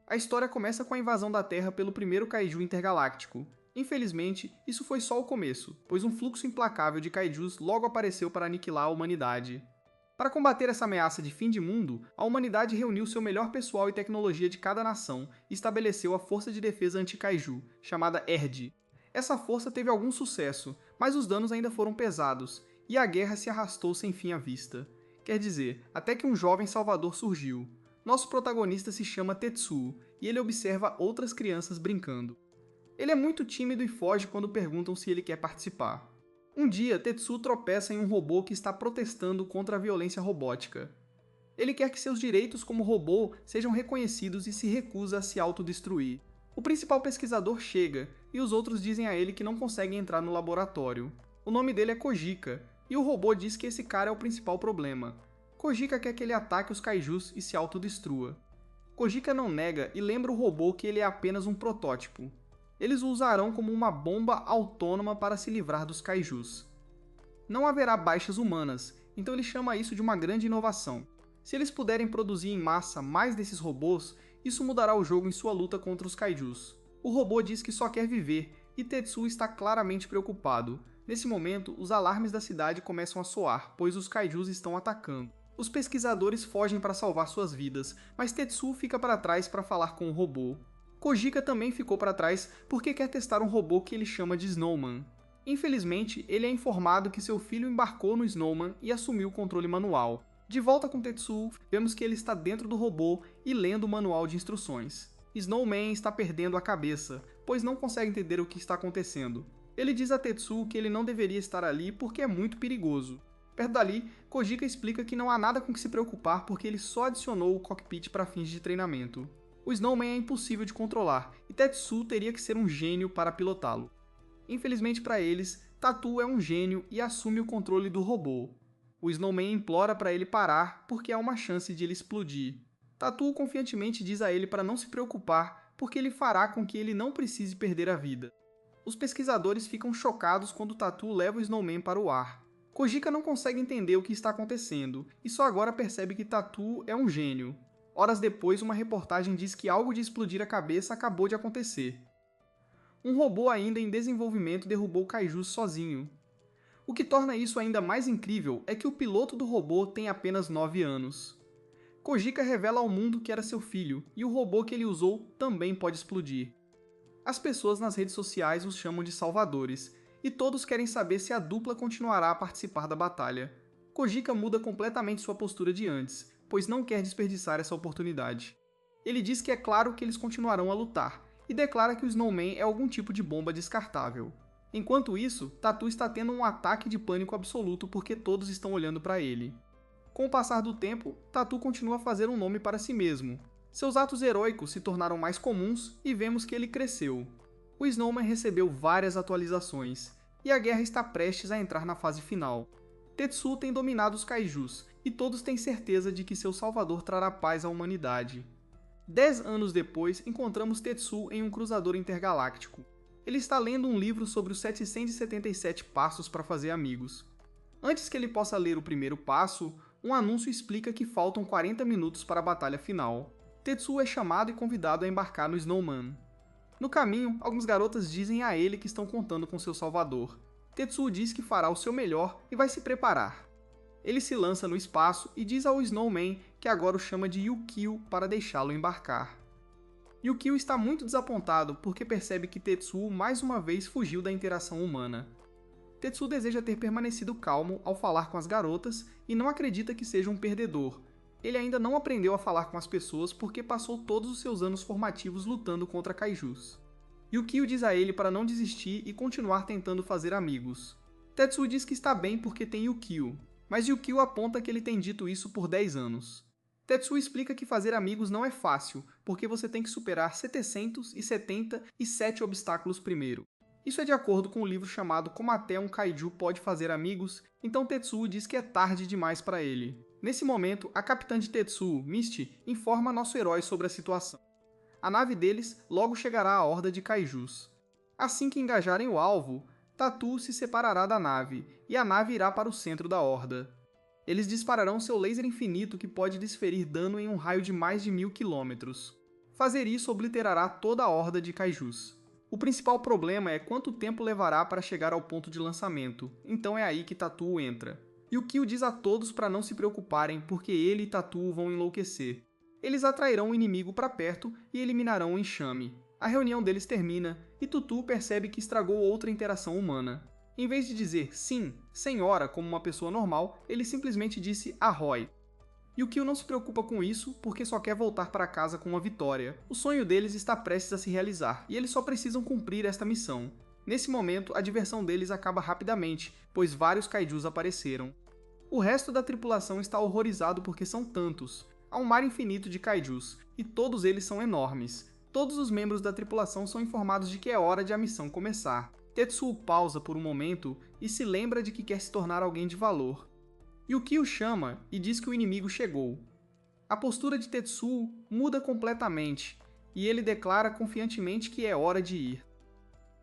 A história começa com a invasão da Terra pelo primeiro Kaiju intergaláctico. Infelizmente, isso foi só o começo, pois um fluxo implacável de kaijus logo apareceu para aniquilar a humanidade. Para combater essa ameaça de fim de mundo, a humanidade reuniu seu melhor pessoal e tecnologia de cada nação e estabeleceu a Força de Defesa Anti-Kaiju, chamada ERD. Essa força teve algum sucesso, mas os danos ainda foram pesados, e a guerra se arrastou sem fim à vista. Quer dizer, até que um jovem salvador surgiu. Nosso protagonista se chama Tetsuo, e ele observa outras crianças brincando. Ele é muito tímido e foge quando perguntam se ele quer participar. Um dia, Tetsuo tropeça em um robô que está protestando contra a violência robótica. Ele quer que seus direitos como robô sejam reconhecidos e se recusa a se autodestruir. O principal pesquisador chega, e os outros dizem a ele que não conseguem entrar no laboratório. O nome dele é Kojika, e o robô diz que esse cara é o principal problema. Kojika quer que ele ataque os kaijus e se autodestrua. Kojika não nega e lembra o robô que ele é apenas um protótipo. Eles o usarão como uma bomba autônoma para se livrar dos kaijus. Não haverá baixas humanas, então ele chama isso de uma grande inovação. Se eles puderem produzir em massa mais desses robôs, isso mudará o jogo em sua luta contra os kaijus. O robô diz que só quer viver, e Tetsuo está claramente preocupado. Nesse momento, os alarmes da cidade começam a soar, pois os kaijus estão atacando. Os pesquisadores fogem para salvar suas vidas, mas Tetsuo fica para trás para falar com o robô. Kojika também ficou para trás porque quer testar um robô que ele chama de Snowman. Infelizmente, ele é informado que seu filho embarcou no Snowman e assumiu o controle manual. De volta com Tetsuo, vemos que ele está dentro do robô e lendo o manual de instruções. Snowman está perdendo a cabeça, pois não consegue entender o que está acontecendo. Ele diz a Tetsuo que ele não deveria estar ali porque é muito perigoso. Perto dali, Kojika explica que não há nada com que se preocupar porque ele só adicionou o cockpit para fins de treinamento. O Snowman é impossível de controlar, e Tetsuo teria que ser um gênio para pilotá-lo. Infelizmente para eles, Tatu é um gênio e assume o controle do robô. O Snowman implora para ele parar porque há uma chance de ele explodir. Tatu confiantemente diz a ele para não se preocupar porque ele fará com que ele não precise perder a vida. Os pesquisadores ficam chocados quando Tatu leva o Snowman para o ar. Kojika não consegue entender o que está acontecendo e só agora percebe que Tatu é um gênio. Horas depois, uma reportagem diz que algo de explodir a cabeça acabou de acontecer. Um robô ainda em desenvolvimento derrubou Kaiju sozinho. O que torna isso ainda mais incrível é que o piloto do robô tem apenas 9 anos. Kojika revela ao mundo que era seu filho, e o robô que ele usou também pode explodir. As pessoas nas redes sociais os chamam de salvadores, e todos querem saber se a dupla continuará a participar da batalha. Kojika muda completamente sua postura de antes, pois não quer desperdiçar essa oportunidade. Ele diz que é claro que eles continuarão a lutar, e declara que o Snowman é algum tipo de bomba descartável. Enquanto isso, Tatu está tendo um ataque de pânico absoluto porque todos estão olhando para ele. Com o passar do tempo, Tatu continua a fazer um nome para si mesmo. Seus atos heróicos se tornaram mais comuns e vemos que ele cresceu. O Snowman recebeu várias atualizações, e a guerra está prestes a entrar na fase final. Tetsuo tem dominado os kaijus, e todos têm certeza de que seu salvador trará paz à humanidade. 10 anos depois, encontramos Tetsuo em um cruzador intergaláctico. Ele está lendo um livro sobre os 777 passos para fazer amigos. Antes que ele possa ler o primeiro passo, um anúncio explica que faltam 40 minutos para a batalha final. Tetsuo é chamado e convidado a embarcar no Snowman. No caminho, algumas garotas dizem a ele que estão contando com seu salvador. Tetsuo diz que fará o seu melhor e vai se preparar. Ele se lança no espaço e diz ao Snowman que agora o chama de Yukio para deixá-lo embarcar. Yukio está muito desapontado porque percebe que Tetsuo mais uma vez fugiu da interação humana. Tetsuo deseja ter permanecido calmo ao falar com as garotas e não acredita que seja um perdedor. Ele ainda não aprendeu a falar com as pessoas porque passou todos os seus anos formativos lutando contra kaijus. Yukio diz a ele para não desistir e continuar tentando fazer amigos. Tetsuo diz que está bem porque tem Yukio, mas Yukio aponta que ele tem dito isso por 10 anos. Tetsuo explica que fazer amigos não é fácil, porque você tem que superar 777 obstáculos primeiro. Isso é de acordo com o livro chamado Como Até um Kaiju Pode Fazer Amigos, então Tetsuo diz que é tarde demais para ele. Nesse momento, a capitã de Tetsuo, Misty, informa nosso herói sobre a situação. A nave deles logo chegará à horda de kaijus. Assim que engajarem o alvo, Tatu se separará da nave, e a nave irá para o centro da horda. Eles dispararão seu laser infinito que pode desferir dano em um raio de mais de 1000 km. Fazer isso obliterará toda a horda de kaijus. O principal problema é quanto tempo levará para chegar ao ponto de lançamento, então é aí que Tatu entra. Yukio diz a todos para não se preocuparem porque ele e Tatu vão enlouquecer. Eles atrairão o inimigo para perto e eliminarão o enxame. A reunião deles termina e Tutu percebe que estragou outra interação humana. Em vez de dizer sim, senhora, como uma pessoa normal, ele simplesmente disse Ahoy. Yukio não se preocupa com isso porque só quer voltar para casa com uma vitória. O sonho deles está prestes a se realizar e eles só precisam cumprir esta missão. Nesse momento, a diversão deles acaba rapidamente, pois vários kaijus apareceram. O resto da tripulação está horrorizado porque são tantos. Há um mar infinito de kaijus, e todos eles são enormes. Todos os membros da tripulação são informados de que é hora de a missão começar. Tetsuo pausa por um momento e se lembra de que quer se tornar alguém de valor. Yukio chama e diz que o inimigo chegou. A postura de Tetsuo muda completamente, e ele declara confiantemente que é hora de ir.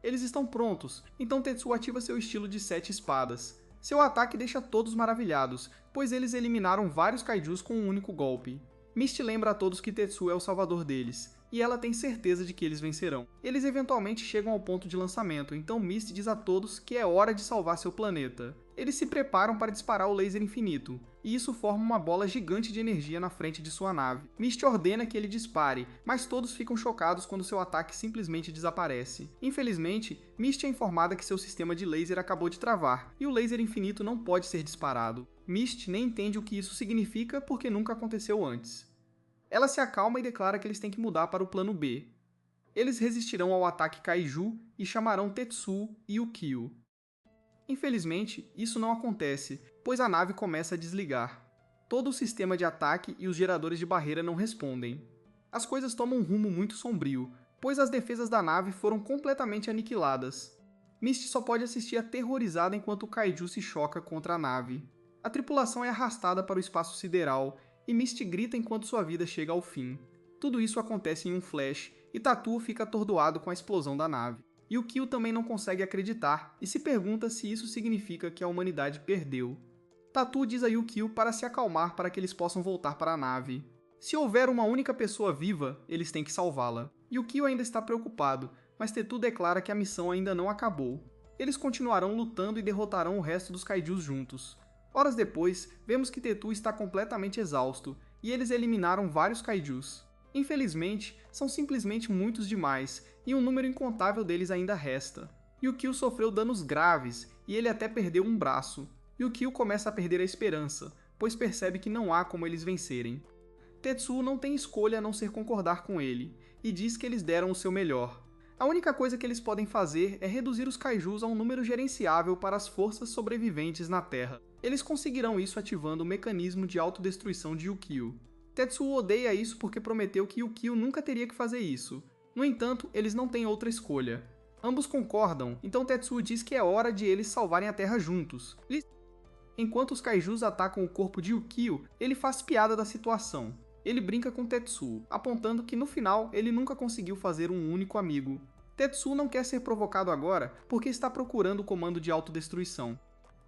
Eles estão prontos, então Tetsuo ativa seu estilo de 7 espadas. Seu ataque deixa todos maravilhados, pois eles eliminaram vários kaijus com um único golpe. Misty lembra a todos que Tetsuo é o salvador deles, e ela tem certeza de que eles vencerão. Eles eventualmente chegam ao ponto de lançamento, então Misty diz a todos que é hora de salvar seu planeta. Eles se preparam para disparar o laser infinito, e isso forma uma bola gigante de energia na frente de sua nave. Misty ordena que ele dispare, mas todos ficam chocados quando seu ataque simplesmente desaparece. Infelizmente, Misty é informada que seu sistema de laser acabou de travar, e o laser infinito não pode ser disparado. Misty nem entende o que isso significa porque nunca aconteceu antes. Ela se acalma e declara que eles têm que mudar para o plano B. Eles resistirão ao ataque Kaiju e chamarão Tetsuo e Yukio. Infelizmente, isso não acontece, pois a nave começa a desligar. Todo o sistema de ataque e os geradores de barreira não respondem. As coisas tomam um rumo muito sombrio, pois as defesas da nave foram completamente aniquiladas. Misty só pode assistir aterrorizada enquanto o Kaiju se choca contra a nave. A tripulação é arrastada para o espaço sideral, e Misty grita enquanto sua vida chega ao fim. Tudo isso acontece em um flash, e Tatu fica atordoado com a explosão da nave. Yukio também não consegue acreditar, e se pergunta se isso significa que a humanidade perdeu. Tatu diz a Yukio para se acalmar para que eles possam voltar para a nave. Se houver uma única pessoa viva, eles têm que salvá-la. Yukio ainda está preocupado, mas Tetu declara que a missão ainda não acabou. Eles continuarão lutando e derrotarão o resto dos kaijus juntos. Horas depois, vemos que Tetu está completamente exausto, e eles eliminaram vários kaijus. Infelizmente, são simplesmente muitos demais, e um número incontável deles ainda resta. Yukio sofreu danos graves, e ele até perdeu um braço. Yukio começa a perder a esperança, pois percebe que não há como eles vencerem. Tetsuo não tem escolha a não ser concordar com ele, e diz que eles deram o seu melhor. A única coisa que eles podem fazer é reduzir os kaijus a um número gerenciável para as forças sobreviventes na Terra. Eles conseguirão isso ativando o mecanismo de autodestruição de Yukio. Tetsuo odeia isso porque prometeu que Yukio nunca teria que fazer isso. No entanto, eles não têm outra escolha. Ambos concordam, então Tetsuo diz que é hora de eles salvarem a Terra juntos. Enquanto os kaijus atacam o corpo de Yukio, ele faz piada da situação. Ele brinca com Tetsuo, apontando que no final ele nunca conseguiu fazer um único amigo. Tetsuo não quer ser provocado agora porque está procurando o comando de autodestruição.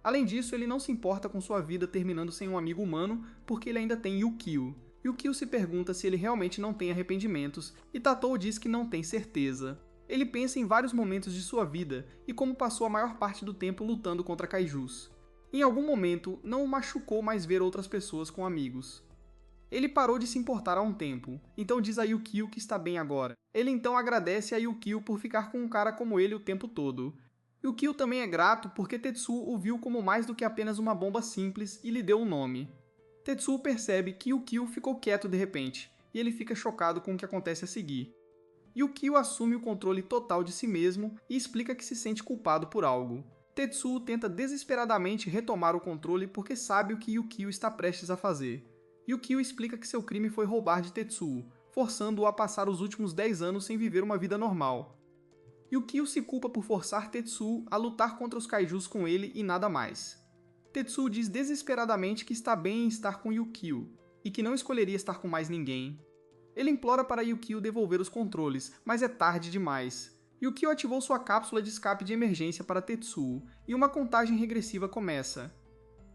Além disso, ele não se importa com sua vida terminando sem um amigo humano porque ele ainda tem Yukio. Yukio se pergunta se ele realmente não tem arrependimentos e Tatou diz que não tem certeza. Ele pensa em vários momentos de sua vida e como passou a maior parte do tempo lutando contra kaijus. Em algum momento, não o machucou mais ver outras pessoas com amigos. Ele parou de se importar há um tempo, então diz a Yukio que está bem agora. Ele então agradece a Yukio por ficar com um cara como ele o tempo todo. Yukio também é grato porque Tetsuo o viu como mais do que apenas uma bomba simples e lhe deu um nome. Tetsuo percebe que Yukio ficou quieto de repente, e ele fica chocado com o que acontece a seguir. Yukio assume o controle total de si mesmo e explica que se sente culpado por algo. Tetsuo tenta desesperadamente retomar o controle porque sabe o que Yukio está prestes a fazer. Yukio explica que seu crime foi roubar de Tetsuo, forçando-o a passar os últimos 10 anos sem viver uma vida normal. Yukio se culpa por forçar Tetsuo a lutar contra os kaijus com ele e nada mais. Tetsuo diz desesperadamente que está bem em estar com Yukio, e que não escolheria estar com mais ninguém. Ele implora para Yukio devolver os controles, mas é tarde demais. Yukio ativou sua cápsula de escape de emergência para Tetsuo, e uma contagem regressiva começa.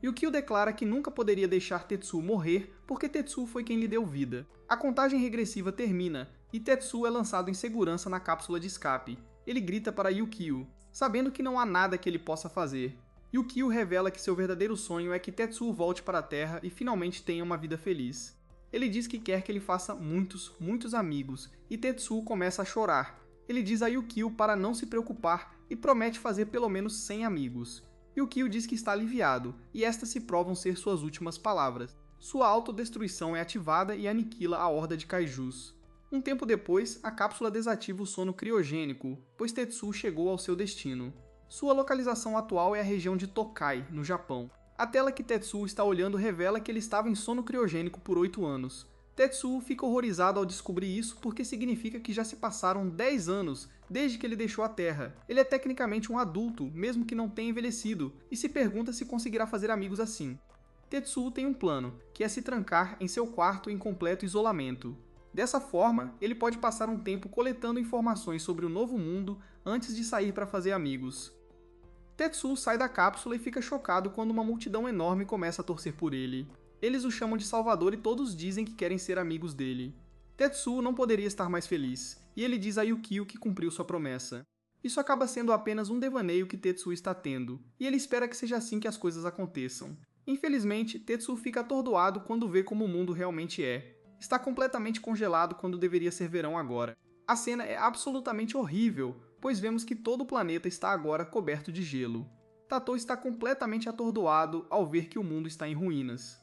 Yukio declara que nunca poderia deixar Tetsuo morrer porque Tetsuo foi quem lhe deu vida. A contagem regressiva termina, e Tetsuo é lançado em segurança na cápsula de escape. Ele grita para Yukio, sabendo que não há nada que ele possa fazer. Yukio revela que seu verdadeiro sonho é que Tetsuo volte para a Terra e finalmente tenha uma vida feliz. Ele diz que quer que ele faça muitos amigos, e Tetsuo começa a chorar. Ele diz a Yukio para não se preocupar e promete fazer pelo menos 100 amigos. Yukio diz que está aliviado, e estas se provam ser suas últimas palavras. Sua autodestruição é ativada e aniquila a horda de kaijus. Um tempo depois, a cápsula desativa o sono criogênico, pois Tetsuo chegou ao seu destino. Sua localização atual é a região de Tokai, no Japão. A tela que Tetsuo está olhando revela que ele estava em sono criogênico por 8 anos. Tetsuo fica horrorizado ao descobrir isso porque significa que já se passaram 10 anos desde que ele deixou a Terra. Ele é tecnicamente um adulto, mesmo que não tenha envelhecido, e se pergunta se conseguirá fazer amigos assim. Tetsuo tem um plano, que é se trancar em seu quarto em completo isolamento. Dessa forma, ele pode passar um tempo coletando informações sobre o novo mundo antes de sair para fazer amigos. Tetsuo sai da cápsula e fica chocado quando uma multidão enorme começa a torcer por ele. Eles o chamam de Salvador e todos dizem que querem ser amigos dele. Tetsuo não poderia estar mais feliz, e ele diz a Yukio que cumpriu sua promessa. Isso acaba sendo apenas um devaneio que Tetsuo está tendo, e ele espera que seja assim que as coisas aconteçam. Infelizmente, Tetsuo fica atordoado quando vê como o mundo realmente é. Está completamente congelado quando deveria ser verão agora. A cena é absolutamente horrível, pois vemos que todo o planeta está agora coberto de gelo. Tatou está completamente atordoado ao ver que o mundo está em ruínas.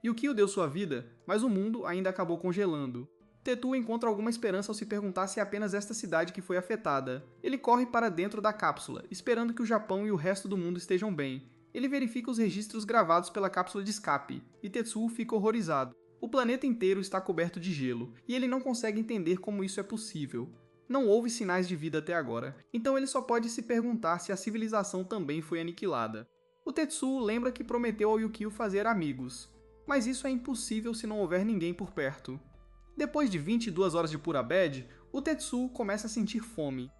Yukio deu sua vida, mas o mundo ainda acabou congelando. Tetsuo encontra alguma esperança ao se perguntar se é apenas esta cidade que foi afetada. Ele corre para dentro da cápsula, esperando que o Japão e o resto do mundo estejam bem. Ele verifica os registros gravados pela cápsula de escape, e Tetsuo fica horrorizado. O planeta inteiro está coberto de gelo, e ele não consegue entender como isso é possível. Não houve sinais de vida até agora, então ele só pode se perguntar se a civilização também foi aniquilada. O Tetsuo lembra que prometeu ao Yukio fazer amigos, mas isso é impossível se não houver ninguém por perto. Depois de 22 horas de pura bad, o Tetsuo começa a sentir fome.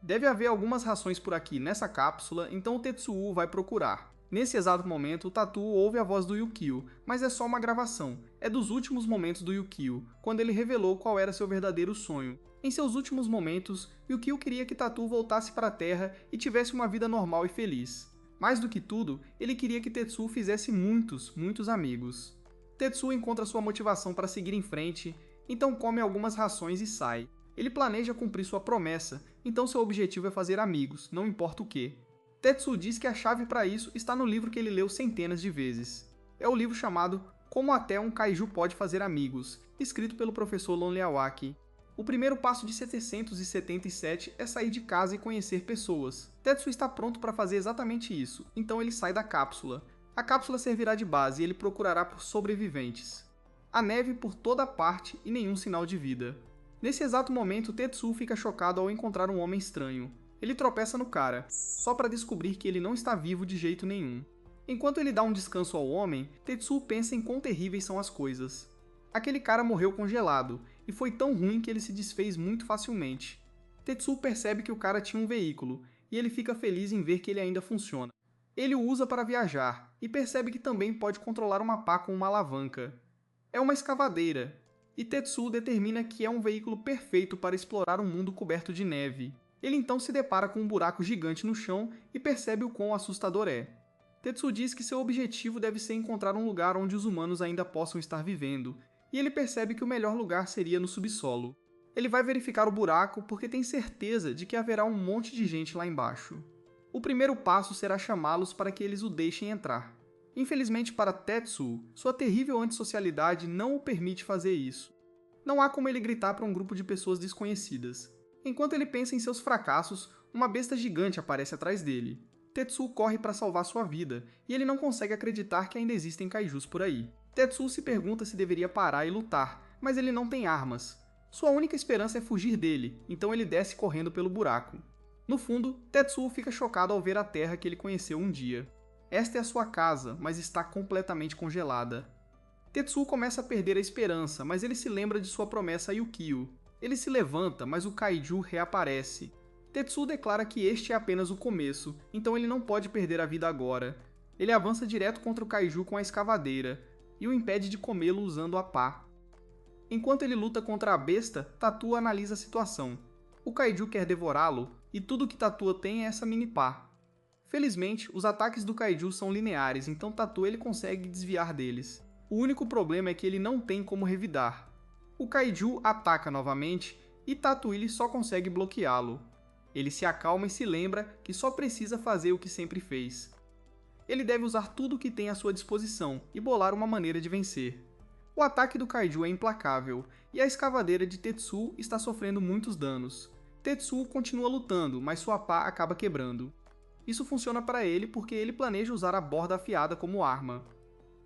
Deve haver algumas rações por aqui nessa cápsula, então o Tetsuo vai procurar. Nesse exato momento, o Tatu ouve a voz do Yukio, mas é só uma gravação. É dos últimos momentos do Yukio, quando ele revelou qual era seu verdadeiro sonho. Em seus últimos momentos, Yukio queria que Tatu voltasse para a Terra e tivesse uma vida normal e feliz. Mais do que tudo, ele queria que Tetsuo fizesse muitos amigos. Tetsuo encontra sua motivação para seguir em frente, então come algumas rações e sai. Ele planeja cumprir sua promessa, então seu objetivo é fazer amigos, não importa o que. Tetsuo diz que a chave para isso está no livro que ele leu centenas de vezes. É o livro chamado Como Até um Kaiju Pode Fazer Amigos, escrito pelo professor Lonliawaki. O primeiro passo de 777 é sair de casa e conhecer pessoas. Tetsuo está pronto para fazer exatamente isso, então ele sai da cápsula. A cápsula servirá de base e ele procurará por sobreviventes. Há neve por toda parte e nenhum sinal de vida. Nesse exato momento, Tetsuo fica chocado ao encontrar um homem estranho. Ele tropeça no cara, só para descobrir que ele não está vivo de jeito nenhum. Enquanto ele dá um descanso ao homem, Tetsuo pensa em quão terríveis são as coisas. Aquele cara morreu congelado, e foi tão ruim que ele se desfez muito facilmente. Tetsuo percebe que o cara tinha um veículo, e ele fica feliz em ver que ele ainda funciona. Ele o usa para viajar, e percebe que também pode controlar uma pá com uma alavanca. É uma escavadeira, e Tetsuo determina que é um veículo perfeito para explorar um mundo coberto de neve. Ele então se depara com um buraco gigante no chão e percebe o quão assustador é. Tetsuo diz que seu objetivo deve ser encontrar um lugar onde os humanos ainda possam estar vivendo, e ele percebe que o melhor lugar seria no subsolo. Ele vai verificar o buraco porque tem certeza de que haverá um monte de gente lá embaixo. O primeiro passo será chamá-los para que eles o deixem entrar. Infelizmente para Tetsuo, sua terrível antissocialidade não o permite fazer isso. Não há como ele gritar para um grupo de pessoas desconhecidas. Enquanto ele pensa em seus fracassos, uma besta gigante aparece atrás dele. Tetsuo corre para salvar sua vida, e ele não consegue acreditar que ainda existem kaijus por aí. Tetsuo se pergunta se deveria parar e lutar, mas ele não tem armas. Sua única esperança é fugir dele, então ele desce correndo pelo buraco. No fundo, Tetsuo fica chocado ao ver a terra que ele conheceu um dia. Esta é a sua casa, mas está completamente congelada. Tetsuo começa a perder a esperança, mas ele se lembra de sua promessa a Yukio. Ele se levanta, mas o kaiju reaparece. Tetsuo declara que este é apenas o começo, então ele não pode perder a vida agora. Ele avança direto contra o kaiju com a escavadeira, e o impede de comê-lo usando a pá. Enquanto ele luta contra a besta, Tatua analisa a situação. O Kaiju quer devorá-lo, e tudo que Tatua tem é essa mini pá. Felizmente, os ataques do Kaiju são lineares, então Tatua ele consegue desviar deles. O único problema é que ele não tem como revidar. O Kaiju ataca novamente, e Tatua só consegue bloqueá-lo. Ele se acalma e se lembra que só precisa fazer o que sempre fez. Ele deve usar tudo o que tem à sua disposição e bolar uma maneira de vencer. O ataque do Kaiju é implacável, e a escavadeira de Tetsuo está sofrendo muitos danos. Tetsuo continua lutando, mas sua pá acaba quebrando. Isso funciona para ele porque ele planeja usar a borda afiada como arma.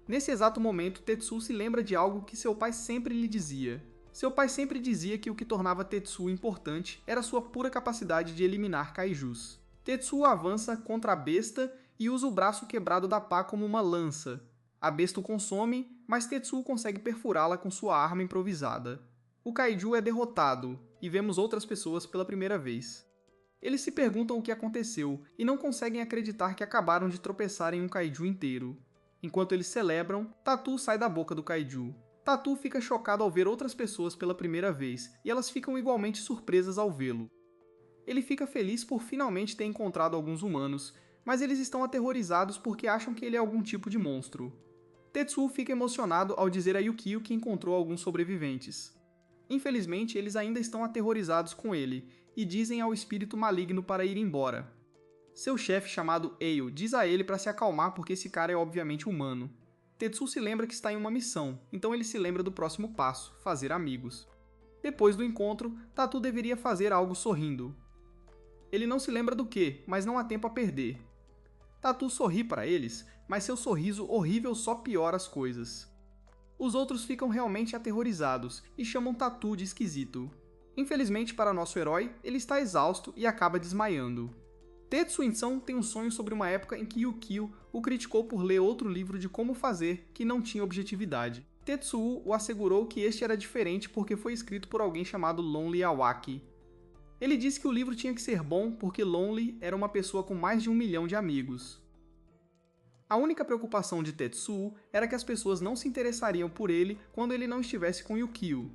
Nesse exato momento, Tetsuo se lembra de algo que seu pai sempre lhe dizia. Seu pai sempre dizia que o que tornava Tetsuo importante era sua pura capacidade de eliminar kaijus. Tetsuo avança contra a besta e usa o braço quebrado da pá como uma lança. A besta o consome, mas Tetsuo consegue perfurá-la com sua arma improvisada. O kaiju é derrotado, e vemos outras pessoas pela primeira vez. Eles se perguntam o que aconteceu, e não conseguem acreditar que acabaram de tropeçar em um kaiju inteiro. Enquanto eles celebram, Tatua sai da boca do kaiju. Tatua fica chocado ao ver outras pessoas pela primeira vez, e elas ficam igualmente surpresas ao vê-lo. Ele fica feliz por finalmente ter encontrado alguns humanos, mas eles estão aterrorizados porque acham que ele é algum tipo de monstro. Tetsuo fica emocionado ao dizer a Yukio que encontrou alguns sobreviventes. Infelizmente, eles ainda estão aterrorizados com ele, e dizem ao espírito maligno para ir embora. Seu chefe, chamado Eio, diz a ele para se acalmar porque esse cara é obviamente humano. Tetsuo se lembra que está em uma missão, então ele se lembra do próximo passo, fazer amigos. Depois do encontro, Tatua deveria fazer algo sorrindo. Ele não se lembra do que, mas não há tempo a perder. Tatua sorri para eles, mas seu sorriso horrível só piora as coisas. Os outros ficam realmente aterrorizados e chamam Tatua de esquisito. Infelizmente para nosso herói, ele está exausto e acaba desmaiando. Tetsuo então tem um sonho sobre uma época em que Yukio o criticou por ler outro livro de como fazer que não tinha objetividade. Tetsuo o assegurou que este era diferente porque foi escrito por alguém chamado Lonely Awaki. Ele disse que o livro tinha que ser bom porque Lonely era uma pessoa com mais de 1 milhão de amigos. A única preocupação de Tetsuo era que as pessoas não se interessariam por ele quando ele não estivesse com Yukio.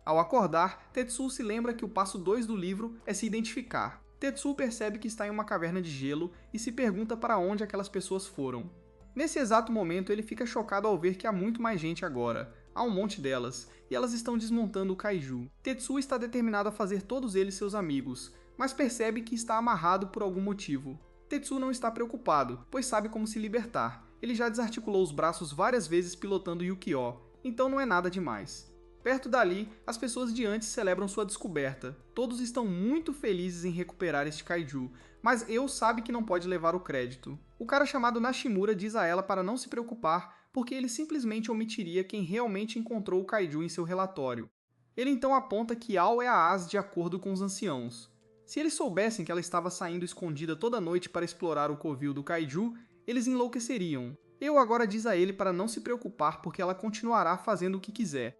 Ao acordar, Tetsuo se lembra que o passo 2 do livro é se identificar. Tetsuo percebe que está em uma caverna de gelo e se pergunta para onde aquelas pessoas foram. Nesse exato momento, ele fica chocado ao ver que há muito mais gente agora. Há um monte delas, e elas estão desmontando o kaiju. Tetsuo está determinado a fazer todos eles seus amigos, mas percebe que está amarrado por algum motivo. Tetsuo não está preocupado, pois sabe como se libertar. Ele já desarticulou os braços várias vezes pilotando Yukio, então não é nada demais. Perto dali, as pessoas de antes celebram sua descoberta. Todos estão muito felizes em recuperar este kaiju, mas Eu sabe que não pode levar o crédito. O cara chamado Nashimura diz a ela para não se preocupar, porque ele simplesmente omitiria quem realmente encontrou o kaiju em seu relatório. Ele então aponta que Ao é a As de acordo com os anciãos. Se eles soubessem que ela estava saindo escondida toda noite para explorar o covil do kaiju, eles enlouqueceriam. Eu agora diz a ele para não se preocupar porque ela continuará fazendo o que quiser.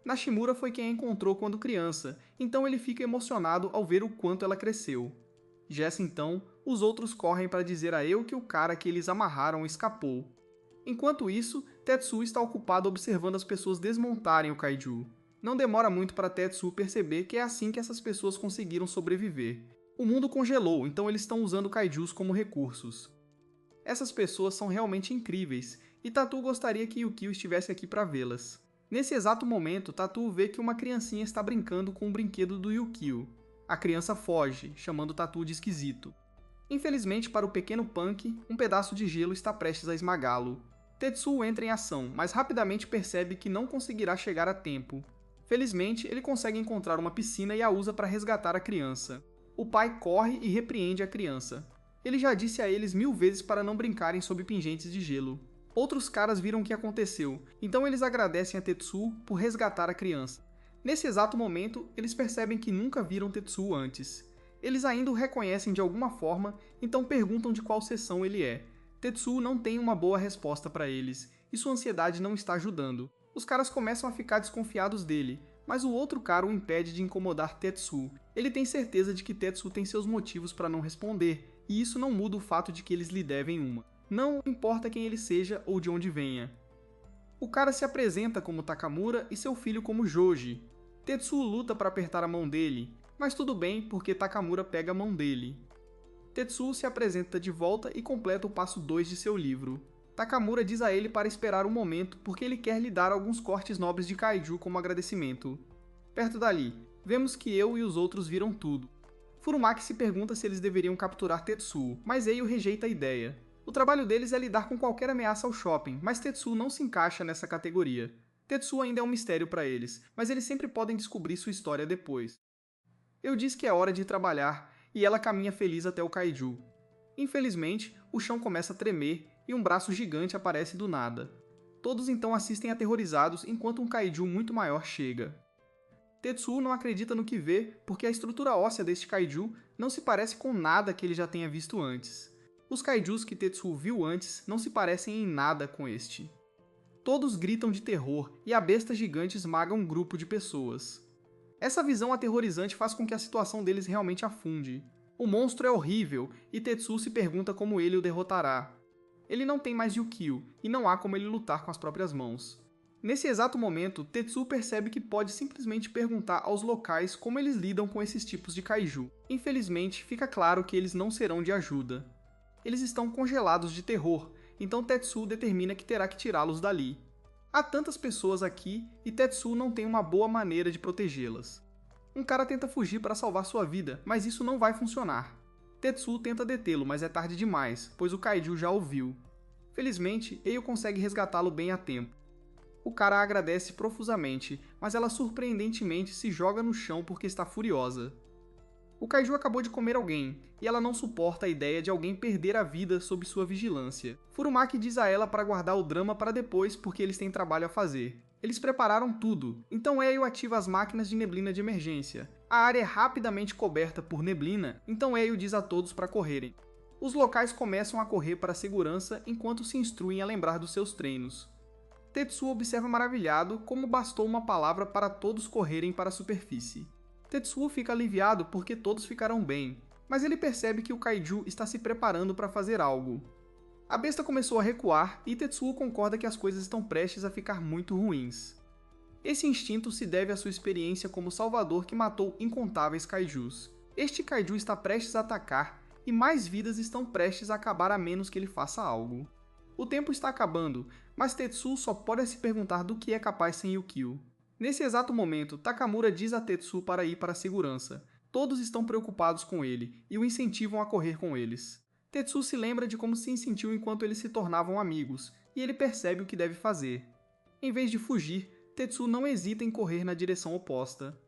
Nashimura foi quem a encontrou quando criança, então ele fica emocionado ao ver o quanto ela cresceu. Jessa então, os outros correm para dizer a Eu que o cara que eles amarraram escapou. Enquanto isso, Tetsuo está ocupado observando as pessoas desmontarem o kaiju. Não demora muito para Tetsuo perceber que é assim que essas pessoas conseguiram sobreviver. O mundo congelou, então eles estão usando kaijus como recursos. Essas pessoas são realmente incríveis, e Tatua gostaria que Yukio estivesse aqui para vê-las. Nesse exato momento, Tatua vê que uma criancinha está brincando com o brinquedo do Yukio. A criança foge, chamando Tatua de esquisito. Infelizmente para o pequeno Punk, um pedaço de gelo está prestes a esmagá-lo. Tetsuo entra em ação, mas rapidamente percebe que não conseguirá chegar a tempo. Felizmente, ele consegue encontrar uma piscina e a usa para resgatar a criança. O pai corre e repreende a criança. Ele já disse a eles 1000 vezes para não brincarem sob pingentes de gelo. Outros caras viram o que aconteceu, então eles agradecem a Tetsuo por resgatar a criança. Nesse exato momento, eles percebem que nunca viram Tetsuo antes. Eles ainda o reconhecem de alguma forma, então perguntam de qual seção ele é. Tetsuo não tem uma boa resposta para eles, e sua ansiedade não está ajudando. Os caras começam a ficar desconfiados dele, mas o outro cara o impede de incomodar Tetsuo. Ele tem certeza de que Tetsuo tem seus motivos para não responder, e isso não muda o fato de que eles lhe devem uma. Não importa quem ele seja ou de onde venha. O cara se apresenta como Takamura e seu filho como Joji. Tetsuo luta para apertar a mão dele, mas tudo bem porque Takamura pega a mão dele. Tetsuo se apresenta de volta e completa o passo 2 de seu livro. Takamura diz a ele para esperar um momento porque ele quer lhe dar alguns cortes nobres de kaiju como agradecimento. Perto dali, vemos que Eu e os outros viram tudo. Furumaki se pergunta se eles deveriam capturar Tetsuo, mas Eio rejeita a ideia. O trabalho deles é lidar com qualquer ameaça ao shopping, mas Tetsuo não se encaixa nessa categoria. Tetsuo ainda é um mistério para eles, mas eles sempre podem descobrir sua história depois. Eu diz que é hora de trabalhar, e ela caminha feliz até o kaiju. Infelizmente, o chão começa a tremer e um braço gigante aparece do nada. Todos então assistem aterrorizados enquanto um kaiju muito maior chega. Tetsuo não acredita no que vê porque a estrutura óssea deste kaiju não se parece com nada que ele já tenha visto antes. Os kaijus que Tetsuo viu antes não se parecem em nada com este. Todos gritam de terror e a besta gigante esmaga um grupo de pessoas. Essa visão aterrorizante faz com que a situação deles realmente afunde. O monstro é horrível e Tetsuo se pergunta como ele o derrotará. Ele não tem mais Yukio e não há como ele lutar com as próprias mãos. Nesse exato momento, Tetsuo percebe que pode simplesmente perguntar aos locais como eles lidam com esses tipos de kaiju. Infelizmente, fica claro que eles não serão de ajuda. Eles estão congelados de terror, então Tetsuo determina que terá que tirá-los dali. Há tantas pessoas aqui e Tetsuo não tem uma boa maneira de protegê-las. Um cara tenta fugir para salvar sua vida, mas isso não vai funcionar. Tetsuo tenta detê-lo, mas é tarde demais, pois o kaiju já o viu. Felizmente, Eio consegue resgatá-lo bem a tempo. O cara a agradece profusamente, mas ela surpreendentemente se joga no chão porque está furiosa. O kaiju acabou de comer alguém, e ela não suporta a ideia de alguém perder a vida sob sua vigilância. Furumaki diz a ela para guardar o drama para depois porque eles têm trabalho a fazer. Eles prepararam tudo, então Eio ativa as máquinas de neblina de emergência. A área é rapidamente coberta por neblina, então Eio diz a todos para correrem. Os locais começam a correr para a segurança enquanto se instruem a lembrar dos seus treinos. Tetsuo observa maravilhado como bastou uma palavra para todos correrem para a superfície. Tetsuo fica aliviado porque todos ficaram bem, mas ele percebe que o kaiju está se preparando para fazer algo. A besta começou a recuar e Tetsuo concorda que as coisas estão prestes a ficar muito ruins. Esse instinto se deve à sua experiência como salvador que matou incontáveis kaijus. Este kaiju está prestes a atacar e mais vidas estão prestes a acabar a menos que ele faça algo. O tempo está acabando, mas Tetsuo só pode se perguntar do que é capaz sem Yukio. Nesse exato momento, Takamura diz a Tetsuo para ir para a segurança. Todos estão preocupados com ele e o incentivam a correr com eles. Tetsuo se lembra de como se sentiu enquanto eles se tornavam amigos, e ele percebe o que deve fazer. Em vez de fugir, Tetsuo não hesita em correr na direção oposta.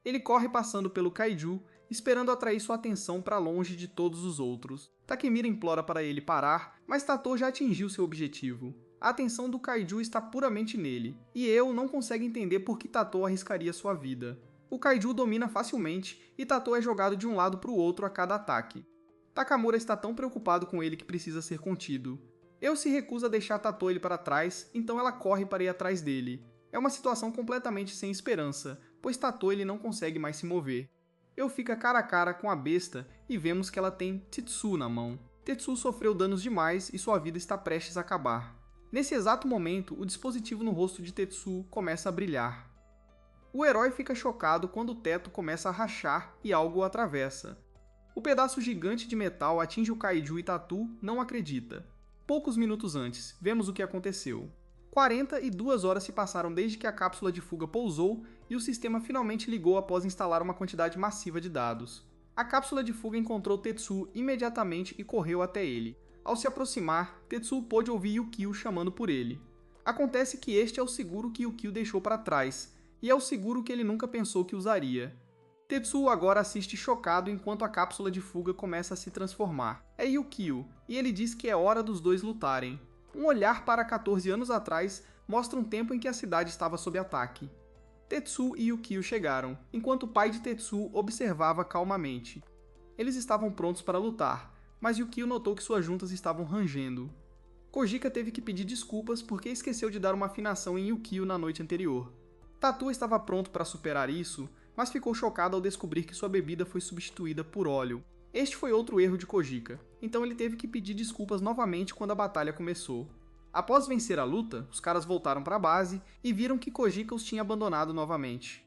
Ele corre passando pelo kaiju, esperando atrair sua atenção para longe de todos os outros. Takemura implora para ele parar, mas Tato já atingiu seu objetivo. A atenção do kaiju está puramente nele, e Eu não consegue entender por que Tato arriscaria sua vida. O kaiju domina facilmente, e Tato é jogado de um lado para o outro a cada ataque. Takamura está tão preocupado com ele que precisa ser contido. Eu se recusa a deixar Tato ele para trás, então ela corre para ir atrás dele. É uma situação completamente sem esperança, pois Tato ele não consegue mais se mover. Eu fica cara a cara com a besta e vemos que ela tem Tetsuo na mão. Tetsuo sofreu danos demais e sua vida está prestes a acabar. Nesse exato momento, o dispositivo no rosto de Tetsuo começa a brilhar. O herói fica chocado quando o teto começa a rachar e algo o atravessa. O pedaço gigante de metal atinge o kaiju e Tatu não acredita. Poucos minutos antes, vemos o que aconteceu. 42 horas se passaram desde que a cápsula de fuga pousou e o sistema finalmente ligou após instalar uma quantidade massiva de dados. A cápsula de fuga encontrou Tetsuo imediatamente e correu até ele. Ao se aproximar, Tetsuo pôde ouvir Yukio chamando por ele. Acontece que este é o seguro que Yukio deixou para trás, e é o seguro que ele nunca pensou que usaria. Tetsuo agora assiste chocado enquanto a cápsula de fuga começa a se transformar. É Yukio, e ele diz que é hora dos dois lutarem. Um olhar para 14 anos atrás mostra um tempo em que a cidade estava sob ataque. Tetsuo e Yukio chegaram, enquanto o pai de Tetsuo observava calmamente. Eles estavam prontos para lutar, mas Yukio notou que suas juntas estavam rangendo. Kojika teve que pedir desculpas porque esqueceu de dar uma afinação em Yukio na noite anterior. Tatu estava pronto para superar isso, mas ficou chocado ao descobrir que sua bebida foi substituída por óleo. Este foi outro erro de Kojika, então ele teve que pedir desculpas novamente quando a batalha começou. Após vencer a luta, os caras voltaram para a base e viram que Kojika os tinha abandonado novamente.